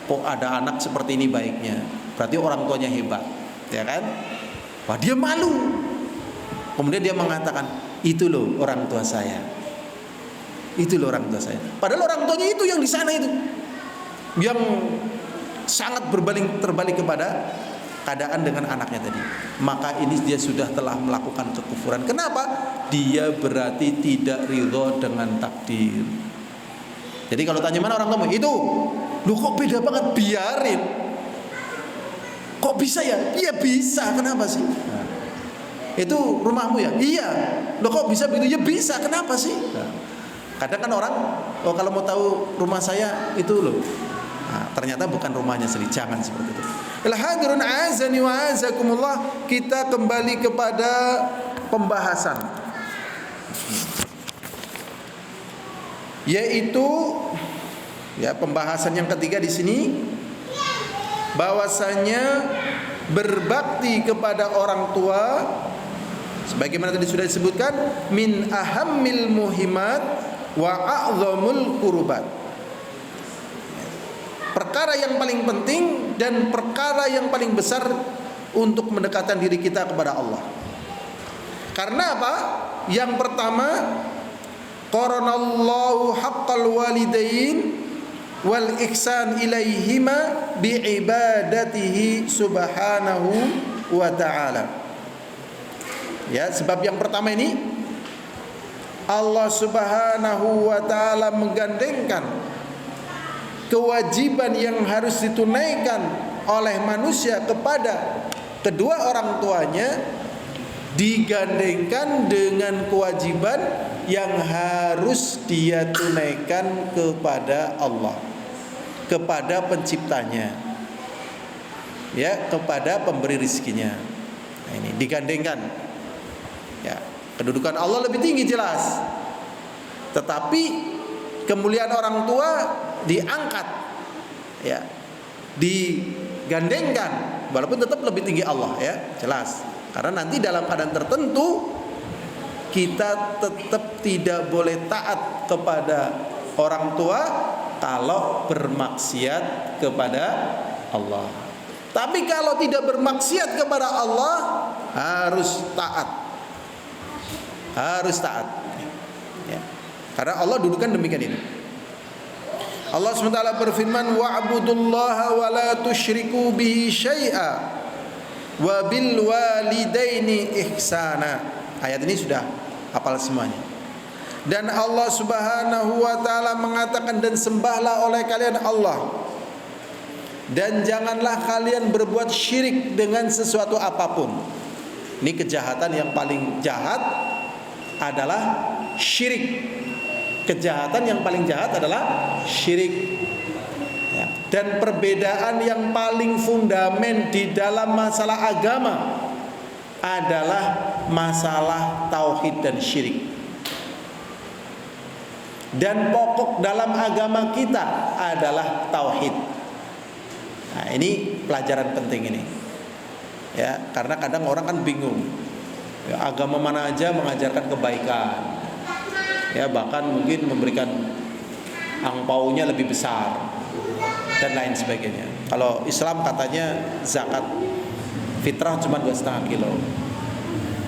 kok ada anak seperti ini baiknya, berarti orang tuanya hebat, ya kan? Wah, dia malu. Kemudian dia mengatakan, itu loh orang tua saya, itu loh orang tua saya. Padahal orang tuanya itu yang di sana itu, yang sangat terbalik kepada keadaan dengan anaknya tadi. Maka ini dia sudah telah melakukan kekufuran. Kenapa? Dia berarti tidak ridho dengan takdir. Jadi kalau tanya mana orang tua, itu lu kok beda banget, biarin. Kok bisa ya? Iya bisa, kenapa sih? Nah, itu rumahmu ya? Iya. Lu kok bisa begitu? Ya bisa, kenapa sih? Nah, kadang kan orang, oh kalau mau tahu rumah saya itu loh. Nah, ternyata bukan rumahnya sendiri. Jangan seperti itu. Al-hadirun azani wa azakumullah, kita kembali kepada pembahasan, yaitu ya pembahasan yang ketiga di sini, bahwasanya berbakti kepada orang tua sebagaimana tadi sudah disebutkan, min ahammil muhimat wa a'zamul qurubat, perkara yang paling penting dan perkara yang paling besar untuk mendekatkan diri kita kepada Allah. Karena apa? Yang pertama, qaranallahu haqqal walidain wal ihsan ilaihima bi ibadatihi subhanahu wa ta'ala. Ya, sebab yang pertama ini Allah Subhanahu wa ta'ala menggandengkan kewajiban yang harus ditunaikan oleh manusia kepada kedua orang tuanya, digandengkan dengan kewajiban yang harus dia tunaikan kepada Allah, kepada penciptanya, ya, kepada pemberi rizkinya. Nah, ini digandengkan. Ya, kedudukan Allah lebih tinggi jelas, tetapi kemuliaan orang tua diangkat, ya, digandengkan, walaupun tetap lebih tinggi Allah, ya, jelas. Karena nanti dalam keadaan tertentu kita tetap tidak boleh taat kepada orang tua kalau bermaksiat kepada Allah. Tapi kalau tidak bermaksiat kepada Allah harus taat, harus taat, ya. Karena Allah dudukan demikian ini. Allah SWT berfirman, wa'budullaha wa la tusyriku bihi syai'a wa bil walidaini ihsana. Ayat ini sudah hafal semuanya. Dan Allah Subhanahu wa ta'ala mengatakan, dan sembahlah oleh kalian Allah, dan janganlah kalian berbuat syirik dengan sesuatu apapun. Ini kejahatan yang paling jahat adalah syirik. Kejahatan yang paling jahat adalah syirik, ya. Dan perbedaan yang paling fundamen di dalam masalah agama adalah masalah tauhid dan syirik. dan pokok dalam agama kita adalah tauhid. Nah, ini pelajaran penting ini. Ya, karena kadang orang kan bingung. Ya, agama mana aja mengajarkan kebaikan. Ya, bahkan mungkin memberikan angpaunya lebih besar dan lain sebagainya. Kalau Islam katanya zakat fitrah cuma 2,5 kilo.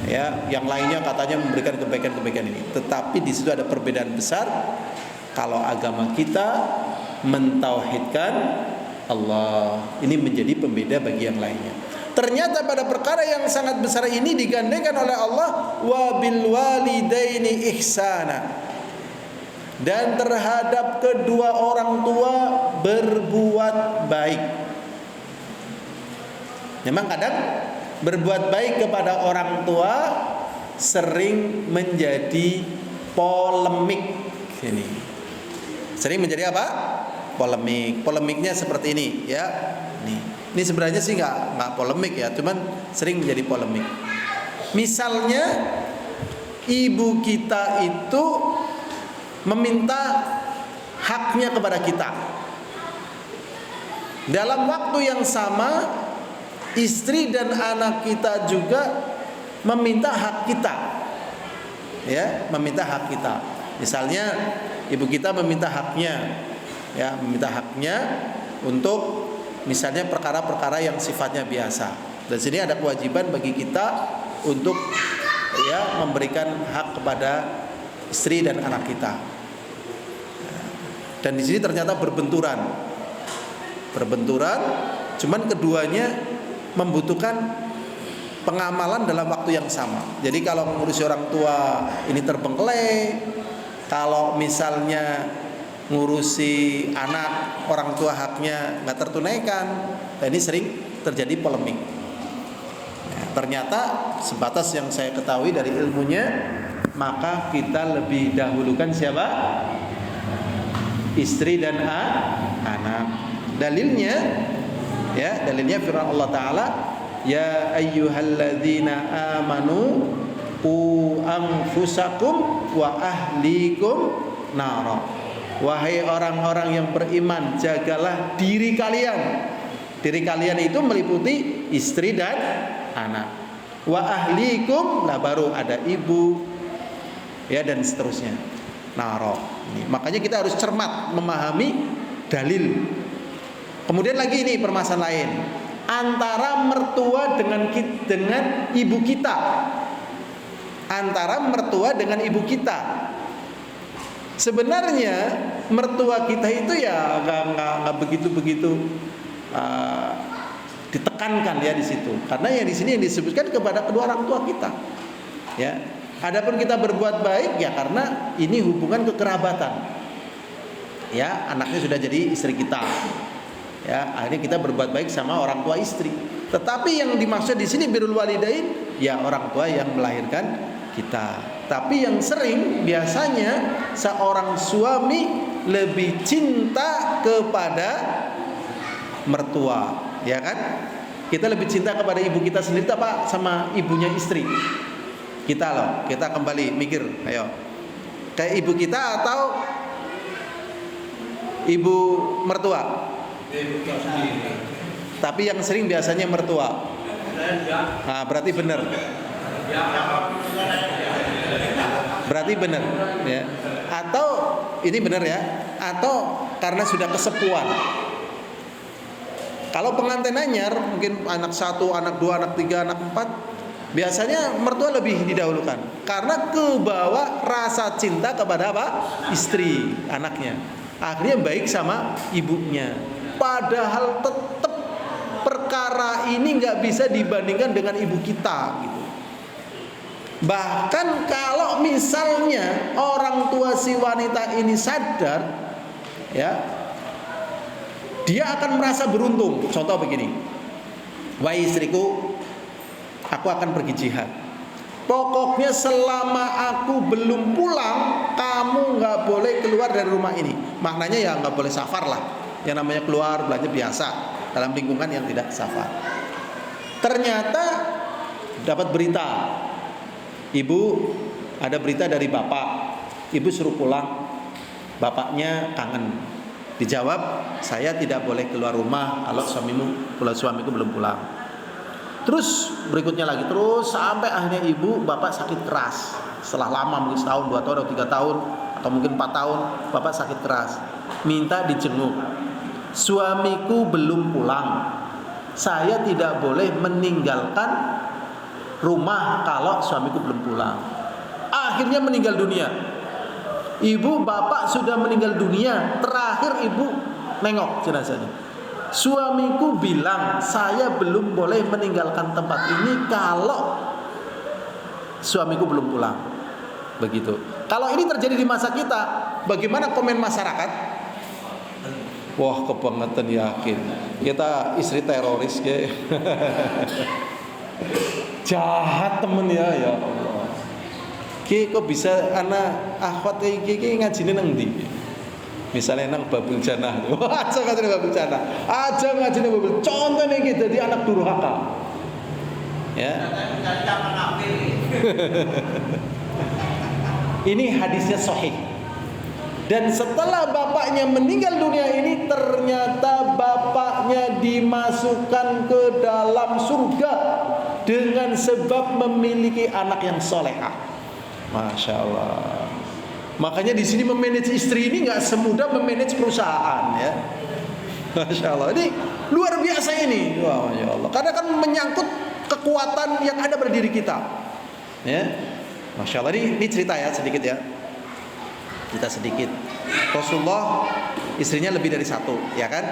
Ya, yang lainnya katanya memberikan kebaikan-kebaikan ini. Tetapi di situ ada perbedaan besar. Kalau agama kita mentauhidkan Allah, ini menjadi pembeda bagi yang lainnya. Ternyata pada perkara yang sangat besar ini digandengkan oleh Allah, wa bil walidaini ihsana, dan terhadap kedua orang tua berbuat baik. Memang kadang berbuat baik kepada orang tua sering menjadi polemik ini. Sering menjadi apa? Polemik. Polemiknya seperti ini, ya. Ini sebenarnya sih nggak polemik ya, cuman sering menjadi polemik. Misalnya ibu kita itu meminta haknya kepada kita. Dalam waktu yang sama, istri dan anak kita juga meminta hak kita. Ya, meminta hak kita. Misalnya ibu kita meminta haknya, ya, meminta haknya untuk misalnya perkara-perkara yang sifatnya biasa. Dan sini ada kewajiban bagi kita untuk ya memberikan hak kepada istri dan anak kita. Dan di sini ternyata berbenturan, cuman keduanya membutuhkan pengamalan dalam waktu yang sama. Jadi kalau mengurusi orang tua ini terbengkelai, kalau misalnya ngurusi anak orang tua haknya nggak tertunaikan, dan ini sering terjadi polemik. Ternyata sebatas yang saya ketahui dari ilmunya, maka kita lebih dahulukan siapa? Istri dan anak. Dalilnya, ya, dalilnya firman Allah Taala, ya ayyuhalladzina amanu qu anfusakum wa ahlikum nara. Wahai orang-orang yang beriman, jagalah diri kalian. Diri kalian itu meliputi istri dan anak. Wa ahlikum, lah baru ada ibu, ya, dan seterusnya. Naro. Makanya kita harus cermat memahami dalil. Kemudian lagi ini permasalahan lain antara mertua dengan ibu kita. Antara mertua dengan ibu kita. Sebenarnya mertua kita itu ya nggak begitu ditekankan ya di situ, karena yang di sini yang disebutkan kepada kedua orang tua kita. Ya, adapun kita berbuat baik ya karena ini hubungan kekerabatan. Ya, anaknya sudah jadi istri kita. Ya, akhirnya kita berbuat baik sama orang tua istri. Tetapi yang dimaksud di sini birrul walidain ya orang tua yang melahirkan kita. Tapi yang sering biasanya seorang suami lebih cinta kepada mertua, ya kan? Kita lebih cinta kepada ibu kita sendiri apa sama ibunya istri? Kita loh, kita kembali mikir, ayo. Kayak ibu kita atau ibu mertua? Tapi yang sering biasanya mertua. Nah, berarti benar. Berarti benar, ya. Atau ini benar ya? Atau karena sudah kesepuan. Kalau pengantin anyar, mungkin anak 1, anak 2, anak 3, anak 4, biasanya mertua lebih didahulukan karena kebawa rasa cinta kepada apa? Istri, anaknya. Akhirnya baik sama ibunya. Padahal tetap perkara ini nggak bisa dibandingkan dengan ibu kita, gitu. Bahkan kalau misalnya orang tua si wanita ini sadar, ya, dia akan merasa beruntung. Contoh begini, wahai istriku, aku akan pergi jihad. Pokoknya selama aku belum pulang, kamu nggak boleh keluar dari rumah ini. Maknanya ya nggak boleh safar lah. Yang namanya keluar belanja biasa dalam lingkungan yang tidak safar. Ternyata dapat berita, ibu ada berita dari bapak, ibu suruh pulang. Bapaknya kangen. Dijawab, saya tidak boleh keluar rumah kalau suamiku belum pulang. Terus berikutnya lagi, terus sampai akhirnya bapak sakit keras. Setelah lama, mungkin setahun, 2 tahun, atau 3 tahun, atau mungkin 4 tahun, bapak sakit keras. Minta dijenguk. Suamiku belum pulang. Saya tidak boleh meninggalkan rumah kalau suamiku belum pulang. Akhirnya meninggal dunia. Ibu bapak sudah meninggal dunia. Terakhir ibu nengok jenazahnya. Suamiku bilang, saya belum boleh meninggalkan tempat ini kalau suamiku belum pulang. Begitu. Kalau ini terjadi di masa kita, bagaimana komen masyarakat? Wah, kebangetan yakin. Kita istri teroris ya. Jahat temen ya Allah. Ki kok bisa anak akhwat kayak gini ngajine nang ndi? Misalnya nang Babul Janah. Aja ngajine Babul Janah. Aja ngajine Babul. Contohnya iki dadi anak durhaka. Ya. Ini hadisnya sahih. Dan setelah bapaknya meninggal dunia ini, ternyata bapaknya dimasukkan ke dalam surga dengan sebab memiliki anak yang solehah. Masya Allah. Makanya di sini memanage istri ini nggak semudah memanage perusahaan ya. Masya Allah. Ini luar biasa ini. Wah, Masya Allah. Karena kan menyangkut kekuatan yang ada pada diri kita. Ya, Masya Allah. Ini cerita ya sedikit ya. Kita sedikit. Rasulullah istrinya lebih dari 1, ya kan?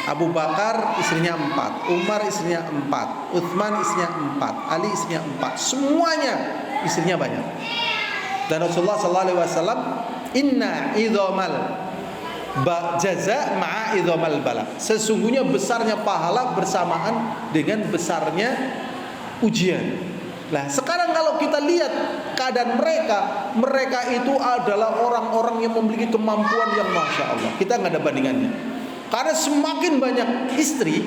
Abu Bakar istrinya 4, Umar istrinya 4, Utsman istrinya 4, Ali istrinya 4. Semuanya istrinya banyak. Dan Rasulullah SAW, inna idhamal jaza ma'a idhamal bala. Sesungguhnya besarnya pahala bersamaan dengan besarnya ujian. Nah, sekarang kalau kita lihat keadaan mereka itu adalah orang-orang yang memiliki kemampuan yang Masya Allah. Kita nggak ada bandingannya. Karena semakin banyak istri,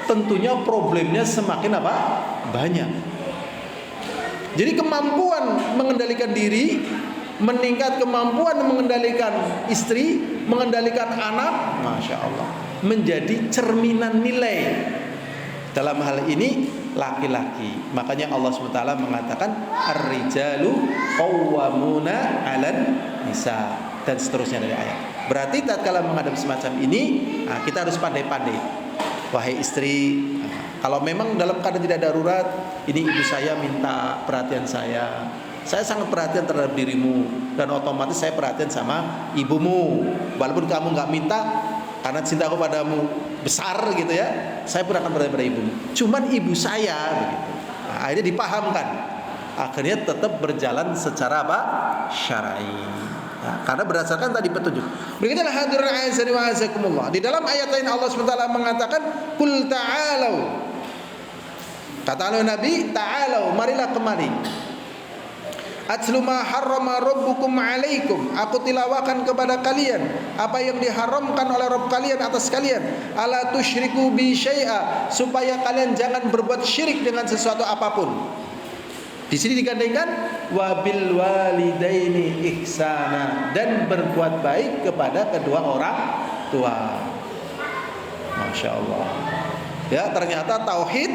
tentunya problemnya semakin apa? Banyak. Jadi kemampuan mengendalikan diri, meningkat kemampuan mengendalikan istri, mengendalikan anak, Masya Allah, menjadi cerminan nilai. Dalam hal ini laki-laki. Makanya Allah SWT mengatakan ar-rijalu qawwamuna 'alan nisa, dan seterusnya dari ayat. Berarti tatkala menghadapi semacam ini, kita harus pandai-pandai. Wahai istri, kalau memang dalam keadaan tidak darurat, ini ibu saya minta perhatian saya sangat perhatian terhadap dirimu, dan otomatis saya perhatian sama ibumu. Walaupun kamu nggak minta, karena cintaku padamu besar gitu ya, saya pun akan berada pada ibumu. Cuman ibu saya begitu. Nah, akhirnya dipahamkan. Akhirnya tetap berjalan secara apa? Syar'i. Nah, karena berdasarkan tadi petunjuk. Berikutnya hadirin azani wa azakumullah. Di dalam ayat lain Allah SWT mengatakan, "Qul ta'alu." Kata Nabi, "Ta'alu, marilah kemari. Atlu ma harrama rabbukum alaikum." Aku tilawakan kepada kalian apa yang diharamkan oleh Rabb kalian atas kalian. Ala tusyriku bi syai'a, supaya kalian jangan berbuat syirik dengan sesuatu apapun. Di sini digandengkan wabil walidaini ihsana, dan berbuat baik kepada kedua orang tua. Masya Allah. Ya, ternyata tauhid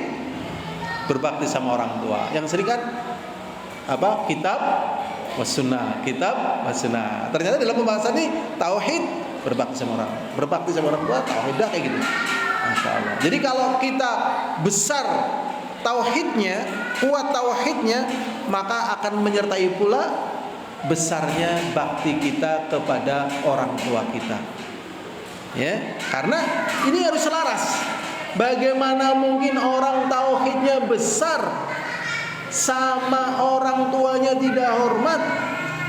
berbakti sama orang tua. Yang sering kan apa? Kitab was sunnah, kitab was sunnah. Ternyata dalam pembahasan ini tauhid berbakti sama orang tua, tauhid dah kayak gitu. Masya Allah. Jadi kalau kita besar tauhidnya, kuat tauhidnya, maka akan menyertai pula besarnya bakti kita kepada orang tua kita. Ya, karena ini harus selaras. Bagaimana mungkin orang tauhidnya besar sama orang tuanya tidak hormat?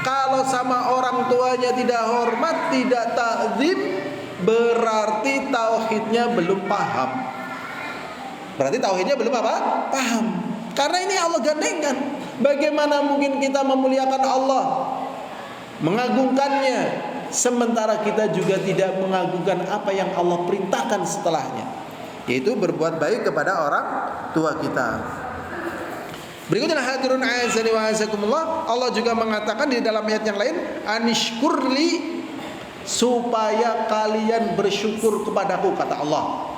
Kalau sama orang tuanya tidak hormat, tidak takzim, berarti tauhidnya belum paham. Berarti tauhidnya belum apa? Paham. Karena ini Allah gandengkan. Bagaimana mungkin kita memuliakan Allah, mengagungkannya, sementara kita juga tidak mengagungkan apa yang Allah perintahkan setelahnya, yaitu berbuat baik kepada orang tua kita. Berikutnya hadirun azani wa azakumullah, Allah juga mengatakan di dalam ayat yang lain, anishkurli supaya kalian bersyukur kepadaku, kata Allah.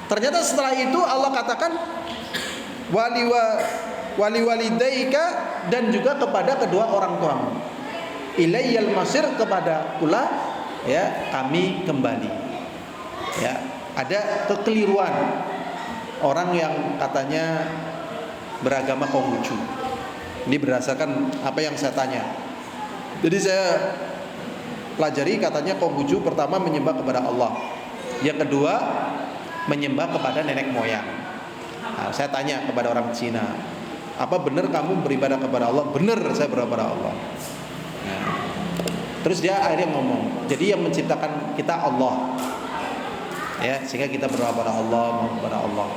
Ternyata setelah itu Allah katakan wali walidaika, dan juga kepada kedua orang tuamu. Ilayyal masir, kepada pula ya kami kembali. Ya, ada kekeliruan orang yang katanya beragama Konghucu. Ini berdasarkan apa yang saya tanya. Jadi saya pelajari, katanya Konghucu pertama menyembah kepada Allah, yang kedua menyembah kepada nenek moyang. Nah, saya tanya kepada orang Cina, apa benar kamu beribadah kepada Allah? Benar, saya beribadah kepada Allah. Nah, terus dia akhirnya ngomong, jadi yang menciptakan kita Allah, ya, sehingga kita berdoa kepada Allah, mohon kepada Allah.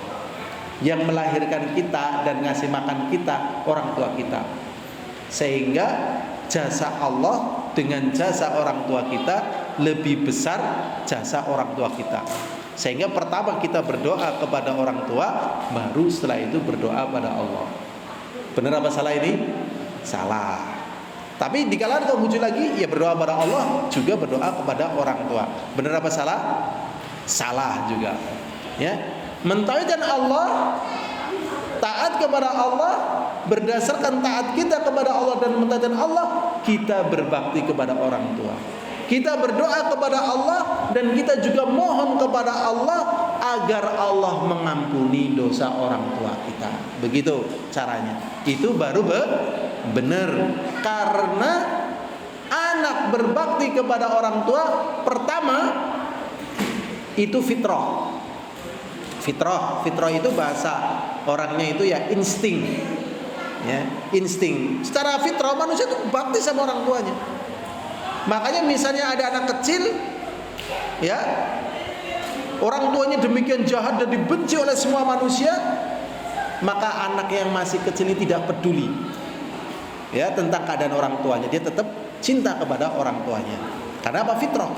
Yang melahirkan kita dan ngasih makan kita orang tua kita, sehingga jasa Allah dengan jasa orang tua kita lebih besar jasa orang tua kita. Sehingga pertama kita berdoa kepada orang tua, baru setelah itu berdoa pada Allah. Benar apa salah ini? Salah. Tapi di kalangan kaum muncul lagi, ya berdoa pada Allah juga berdoa kepada orang tua. Benar apa salah? Salah juga. Ya. Mentauhidkan Allah, taat kepada Allah, berdasarkan taat kita kepada Allah dan mentauhidkan Allah, kita berbakti kepada orang tua. Kita berdoa kepada Allah, dan kita juga mohon kepada Allah agar Allah mengampuni dosa orang tua kita. Begitu caranya. Itu baru benar. Karena anak berbakti kepada orang tua, pertama itu fitrah. Fitrah itu bahasa orangnya itu ya insting. Ya, insting. Secara fitrah manusia itu bakti sama orang tuanya. Makanya misalnya ada anak kecil, ya, orang tuanya demikian jahat dan dibenci oleh semua manusia, maka anak yang masih kecil ini tidak peduli, ya, tentang keadaan orang tuanya. Dia tetap cinta kepada orang tuanya. Karena apa? Fitrah.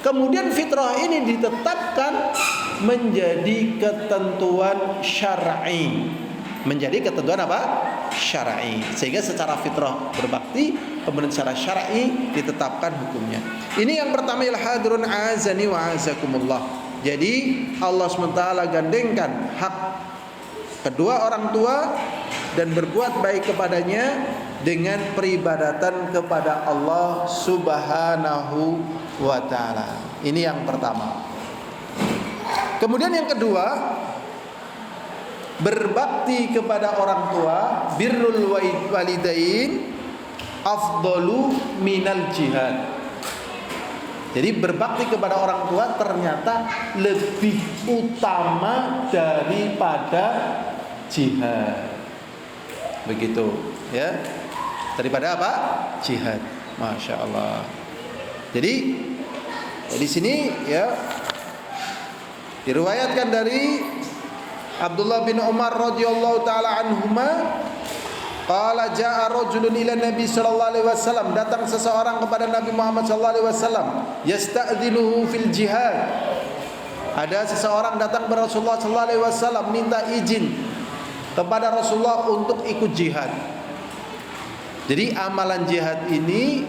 Kemudian fitrah ini ditetapkan menjadi ketentuan syar'i. Menjadi ketentuan apa? Syar'i. Sehingga secara fitrah berbakti, kemudian secara syar'i ditetapkan hukumnya. Ini yang pertama, ya hadirun azani wa azakumullah. Jadi Allah SWT gandengkan hak kedua orang tua dan berbuat baik kepadanya dengan peribadatan kepada Allah Subhanahu wa ta'ala. Ini yang pertama. Kemudian yang kedua, berbakti kepada orang tua, birrul walidain afdalu minal jihad. Jadi berbakti kepada orang tua ternyata lebih utama daripada jihad. Begitu, ya. Daripada apa? Jihad. Masya Allah. Jadi di sini, ya, diriwayatkan dari Abdullah bin Umar radhiyallahu taala anhuma, qala jaa rajulun ila Nabi sallallahu alaihi wasallam, datang seseorang kepada Nabi Muhammad sallallahu alaihi wasallam, yasta'dzinuhu fil jihad. Ada seseorang datang kepada Rasulullah sallallahu alaihi wasallam minta izin kepada Rasulullah untuk ikut jihad. Jadi amalan jihad ini,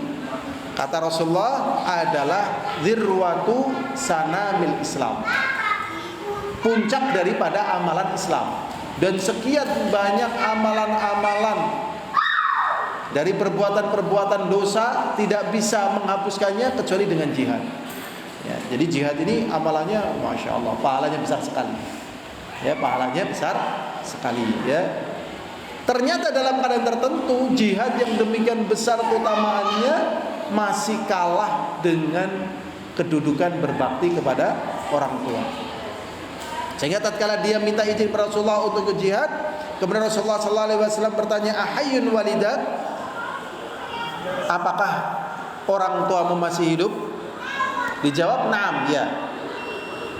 kata Rasulullah, adalah dzirwatu sanamil Islam, puncak daripada amalan Islam. Dan sekian banyak amalan-amalan dari perbuatan-perbuatan dosa tidak bisa menghapuskannya kecuali dengan jihad. Ya, jadi jihad ini amalannya, masya Allah, pahalanya besar sekali. Ya, pahalanya besar sekali. Ya, ternyata dalam keadaan tertentu jihad yang demikian besar keutamaannya masih kalah dengan kedudukan berbakti kepada orang tua. Sehingga tatkala dia minta izin kepada Rasulullah untuk ke jihad, kemudian Rasulullah sallallahu alaihi wasallam bertanya, "Ahayyun walidak?" Apakah orang tuamu masih hidup? Dijawab, "Na'am," ya.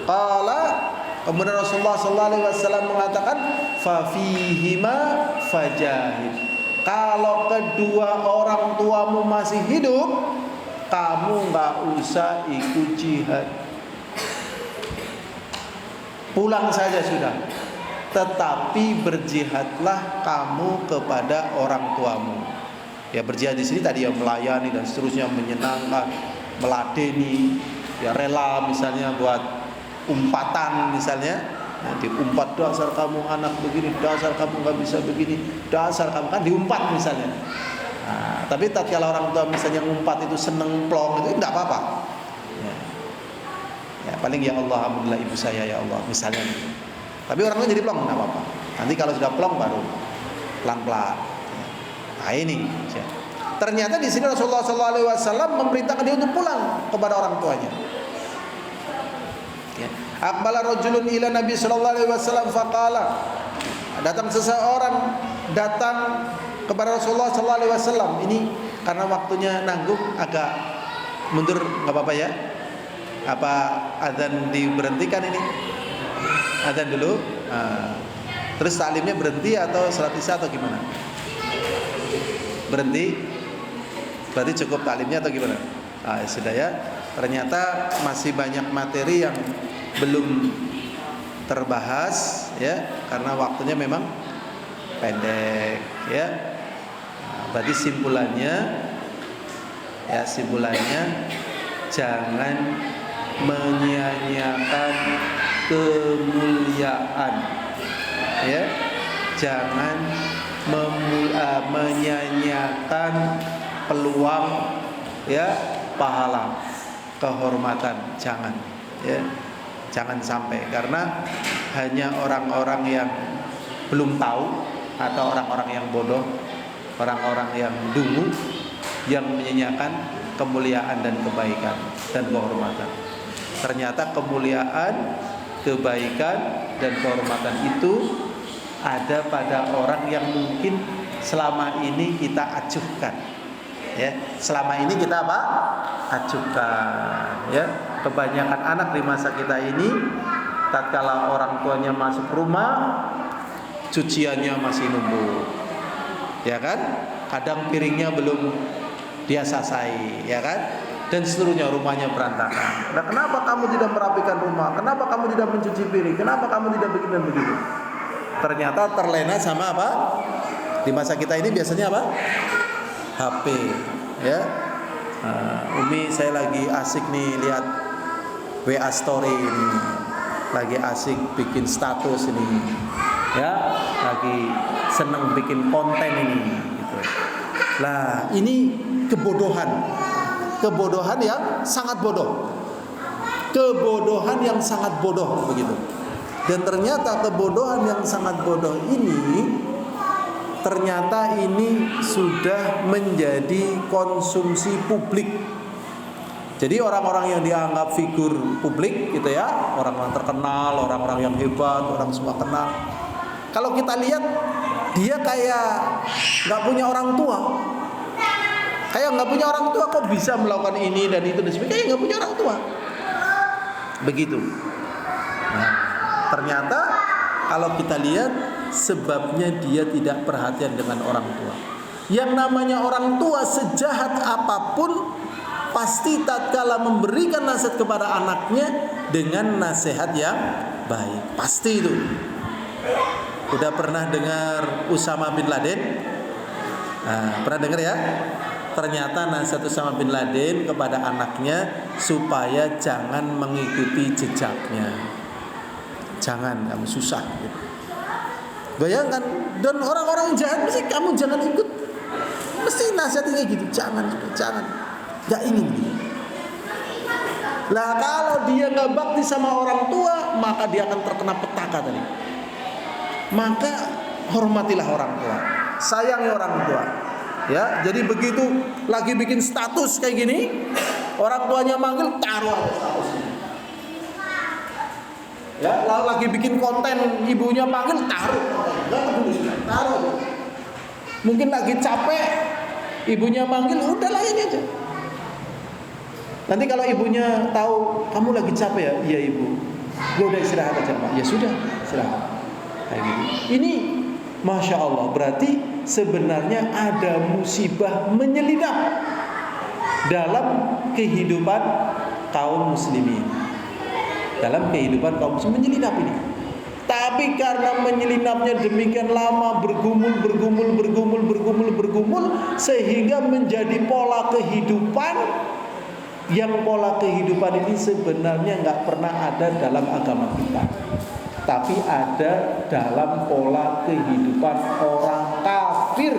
Qala, kemudian Rasulullah sallallahu alaihi wasallam mengatakan, "Fa fihima fajahid." Kalau kedua orang tuamu masih hidup, kamu enggak usah ikut jihad. Pulang saja sudah. Tetapi berjihadlah kamu kepada orang tuamu. Ya, berjihad di sini tadi ya melayani dan seterusnya, menyenangkan, meladeni, ya rela misalnya buat umpatan misalnya, ya, diumpat, dasar kamu anak begini, dasar kamu nggak bisa begini, dasar kamu, kan diumpat misalnya. Nah, tapi tatkala orang tua misalnya ngumpat itu seneng plong itu enggak apa-apa. Ya. Ya, paling ya Allah, alhamdulillah ibu saya ya Allah misalnya. Tapi orang tua jadi plong enggak apa-apa. Nanti kalau sudah plong baru pelan-pelan. Ya. Nah ini. Ya. Ternyata di sini Rasulullah SAW memerintahkan dia untuk pulang kepada orang tuanya. Ya. Aqbala rajulun ila Nabi sallallahu alaihi wasallam faqala. Datang seseorang kepada Rasulullah sallallahu alaihi wasallam. Ini karena waktunya nanggung agak mundur, enggak apa-apa ya. Apa azan diberhentikan ini? Azan dulu. Terus taklimnya berhenti atau salat isya atau gimana? Berhenti? Berarti cukup taklimnya atau gimana? Sudah ya. Ternyata masih banyak materi yang belum terbahas ya, karena waktunya memang pendek ya. Berarti simpulannya jangan menyia-nyiakan kemuliaan ya. Jangan menyia-nyiakan peluang ya, pahala, kehormatan, jangan ya. Jangan sampai, karena hanya orang-orang yang belum tahu atau orang-orang yang bodoh, orang-orang yang dungu yang menyanyiakan kemuliaan dan kebaikan dan kehormatan. Ternyata kemuliaan, kebaikan dan kehormatan itu ada pada orang yang mungkin selama ini kita acuhkan. Ya, selama ini kita apa? Acuhkan. Ya, kebanyakan anak di masa kita ini, tatkala orang tuanya masuk rumah, cuciannya masih numpuk, ya kan? Kadang piringnya belum dia sasai, ya kan? Dan seterusnya, rumahnya berantakan. Nah, kenapa kamu tidak merapikan rumah? Kenapa kamu tidak mencuci piring? Kenapa kamu tidak begini dan begitu? Ternyata terlena sama apa? Di masa kita ini biasanya apa? HP, ya. Umi, saya lagi asik nih lihat WA story ini, lagi asik bikin status ini, ya, lagi seneng bikin konten ini, gitu. Lah, ini kebodohan yang sangat bodoh, begitu. Dan ternyata kebodohan yang sangat bodoh ini ternyata ini sudah menjadi konsumsi publik. Jadi orang-orang yang dianggap figur publik gitu ya, orang-orang terkenal, orang-orang yang hebat, orang semua kenal. Kalau kita lihat dia kayak nggak punya orang tua. Kayak nggak punya orang tua, kok bisa melakukan ini dan itu dan sebagainya? Kayak nggak punya orang tua. Begitu. Nah, ternyata kalau kita lihat sebabnya dia tidak perhatian dengan orang tua. Yang namanya orang tua sejahat apapun pasti tatkala memberikan nasihat kepada anaknya dengan nasihat yang baik. Pasti itu. Udah pernah dengar Usama bin Laden? Pernah dengar ya? Ternyata nasihat Usama bin Laden kepada anaknya supaya jangan mengikuti jejaknya. Jangan, kamu susah gitu. Bayangkan, dan orang-orang jahat mesti kamu jangan ikut. Mesti nasihatnya gitu, jangan, gak ingin gitu. Lah kalau dia gak bakti sama orang tua, maka dia akan terkena petaka tadi. Maka hormatilah orang tua, sayangi orang tua. Ya, jadi begitu lagi bikin status kayak gini, orang tuanya manggil, taruh aja statusnya. Ya, lalu lagi bikin konten, ibunya panggil, taruh. Enggak peduli sudah, taruh. Mungkin lagi capek, ibunya manggil, udah layani aja. Nanti kalau ibunya tahu kamu lagi capek ya, iya ibu. Ya udah istirahat aja Pak. Ya sudah, istirahat. Kayak gitu. Ini Masya Allah, berarti sebenarnya ada musibah menyelinap dalam kehidupan kaum muslimin. Dalam kehidupan kaum muslimin menyelinap ini. Tapi karena menyelinapnya demikian lama, bergumul sehingga menjadi pola kehidupan, Yang pola kehidupan ini sebenarnya nggak pernah ada dalam agama kita, tapi ada dalam pola kehidupan orang kafir.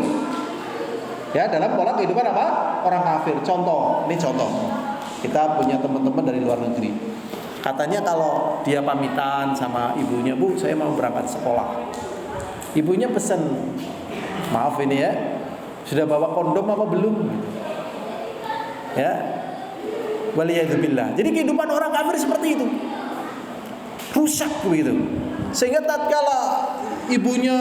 Ya, dalam pola kehidupan apa? Orang kafir. Contoh, ini contoh. Kita punya teman-teman dari luar negeri. Katanya kalau dia pamitan sama ibunya, "Bu, saya mau berangkat sekolah." Ibunya pesen, "Maaf ini ya, sudah bawa kondom apa belum?" Ya. Waliyadzubillah. Jadi kehidupan orang kafir seperti itu. Rusak begitu. Sehingga tatkala ibunya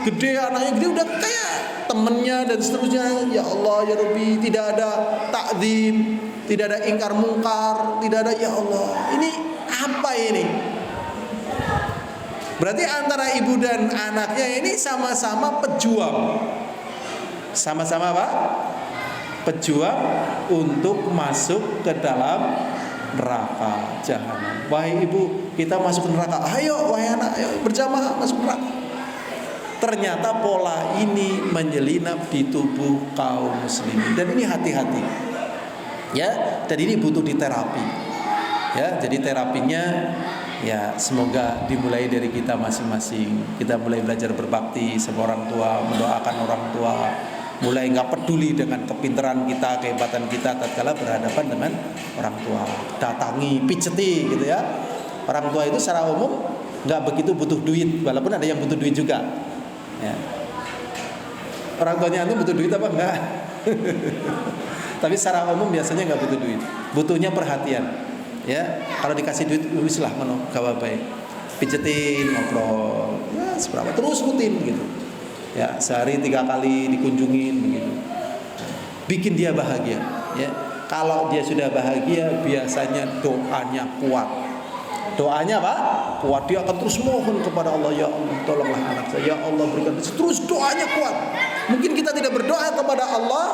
gede, anaknya gede, udah kayak temennya dan seterusnya. Ya Allah, ya Rabbi, tidak ada takzim, tidak ada ingkar mungkar, tidak ada ya Allah. Ini apa ini? Berarti antara ibu dan anaknya ini sama-sama pejuang. Sama-sama apa? Pejuang untuk masuk ke dalam neraka jahanam. Wahai ibu, kita masuk ke neraka. Ayo, wahai anak, ayo berjamaah masuk neraka. Ternyata pola ini menyelinap di tubuh kaum muslimin, dan ini hati-hati. Ya, dan ini butuh diterapi. Ya, jadi terapinya ya semoga dimulai dari kita masing-masing. Kita mulai belajar berbakti sama orang tua, mendoakan orang tua, mulai nggak peduli dengan kepintaran kita, kehebatan kita tatkala berhadapan dengan orang tua. Datangi, pijeti gitu ya. Orang tua itu secara umum nggak begitu butuh duit, walaupun ada yang butuh duit juga. Ya. Orang tuanya itu butuh duit apa enggak? Tapi secara umum biasanya nggak butuh duit, butuhnya perhatian. Ya, kalau dikasih duit, wis lah ngono, gawe bae. Pijetin, ngobrol, ya seberapa terus rutin gitu. Ya, sehari 3 kali dikunjungin begitu. Bikin dia bahagia, ya. Kalau dia sudah bahagia, biasanya doanya kuat. Doanya apa? Kuat, dia akan terus mohon kepada Allah, ya Allah, tolonglah anak saya, ya Allah berikan. Terus doanya kuat. Mungkin kita tidak berdoa kepada Allah,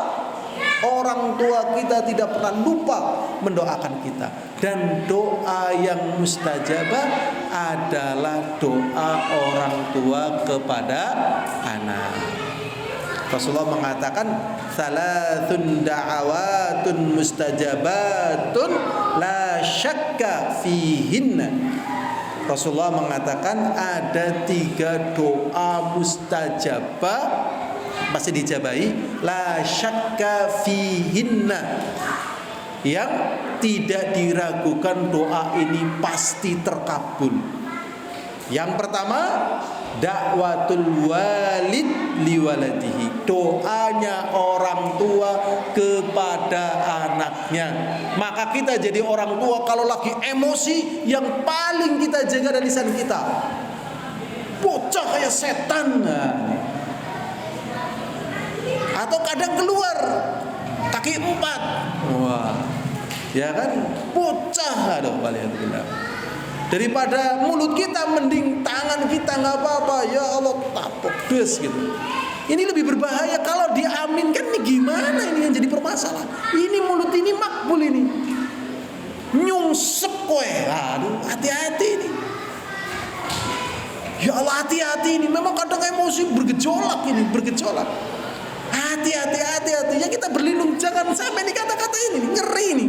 orang tua kita tidak pernah lupa mendoakan kita. Dan doa yang mustajabah adalah doa orang tua kepada anak. Rasulullah mengatakan, "Thalathun da'awatun mustajabatun la syakka fihinna." Rasulullah mengatakan ada 3 doa mustajabah pasti dijabahi, la syakka fihinna, yang tidak diragukan doa ini pasti terkabul. Yang pertama, dakwatul walid liwaladihi, doanya orang tua kepada anaknya. Maka kita jadi orang tua kalau lagi emosi, yang paling kita jaga dari lisan kita. Bocah kayak setan. Atau kadang keluar kaki 4. Wah, ya kan, bocah. Aduh, waliyadzubillah. Daripada mulut kita, mending tangan kita nggak apa-apa. Ya Allah, tapok des gitu. Ini lebih berbahaya kalau diaminkan. Ini gimana ini yang jadi permasalahan? Ini mulut ini makbul ini. Nyungsep kowe. Aduh, hati-hati ini. Ya Allah, hati-hati ini. Memang kadang emosi bergejolak ini, bergejolak. Hati-hati. Ya kita berlindung, jangan sampai ini kata-kata ini ngeri ini.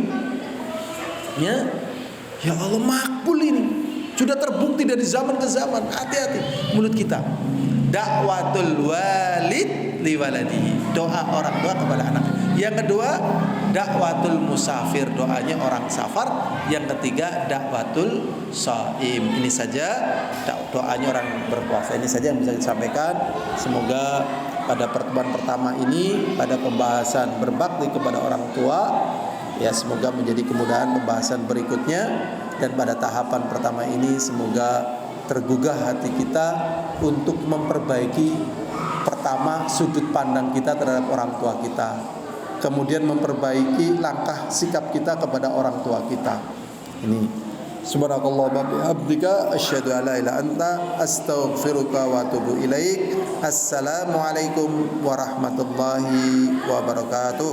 Ya Allah, makbul ini. Sudah terbukti dari zaman ke zaman. Hati-hati mulut kita. Dakwatul walid liwaladihi, doa orang tua kepada anak. Yang kedua, dakwatul musafir, doanya orang safar. Yang ketiga, dakwatul shaim. Ini saja doanya orang berpuasa. Ini saja yang bisa disampaikan. Semoga pada pertemuan pertama ini, pada pembahasan berbakti kepada orang tua, ya semoga menjadi kemudahan pembahasan berikutnya. Dan pada tahapan pertama ini semoga tergugah hati kita untuk memperbaiki pertama sudut pandang kita terhadap orang tua kita, kemudian memperbaiki langkah sikap kita kepada orang tua kita. Ini subhanakallah wa bihamdika asyhadu an la ilaha illa anta astaghfiruka wa atubu ilaik. Assalamualaikum warahmatullahi wabarakatuh.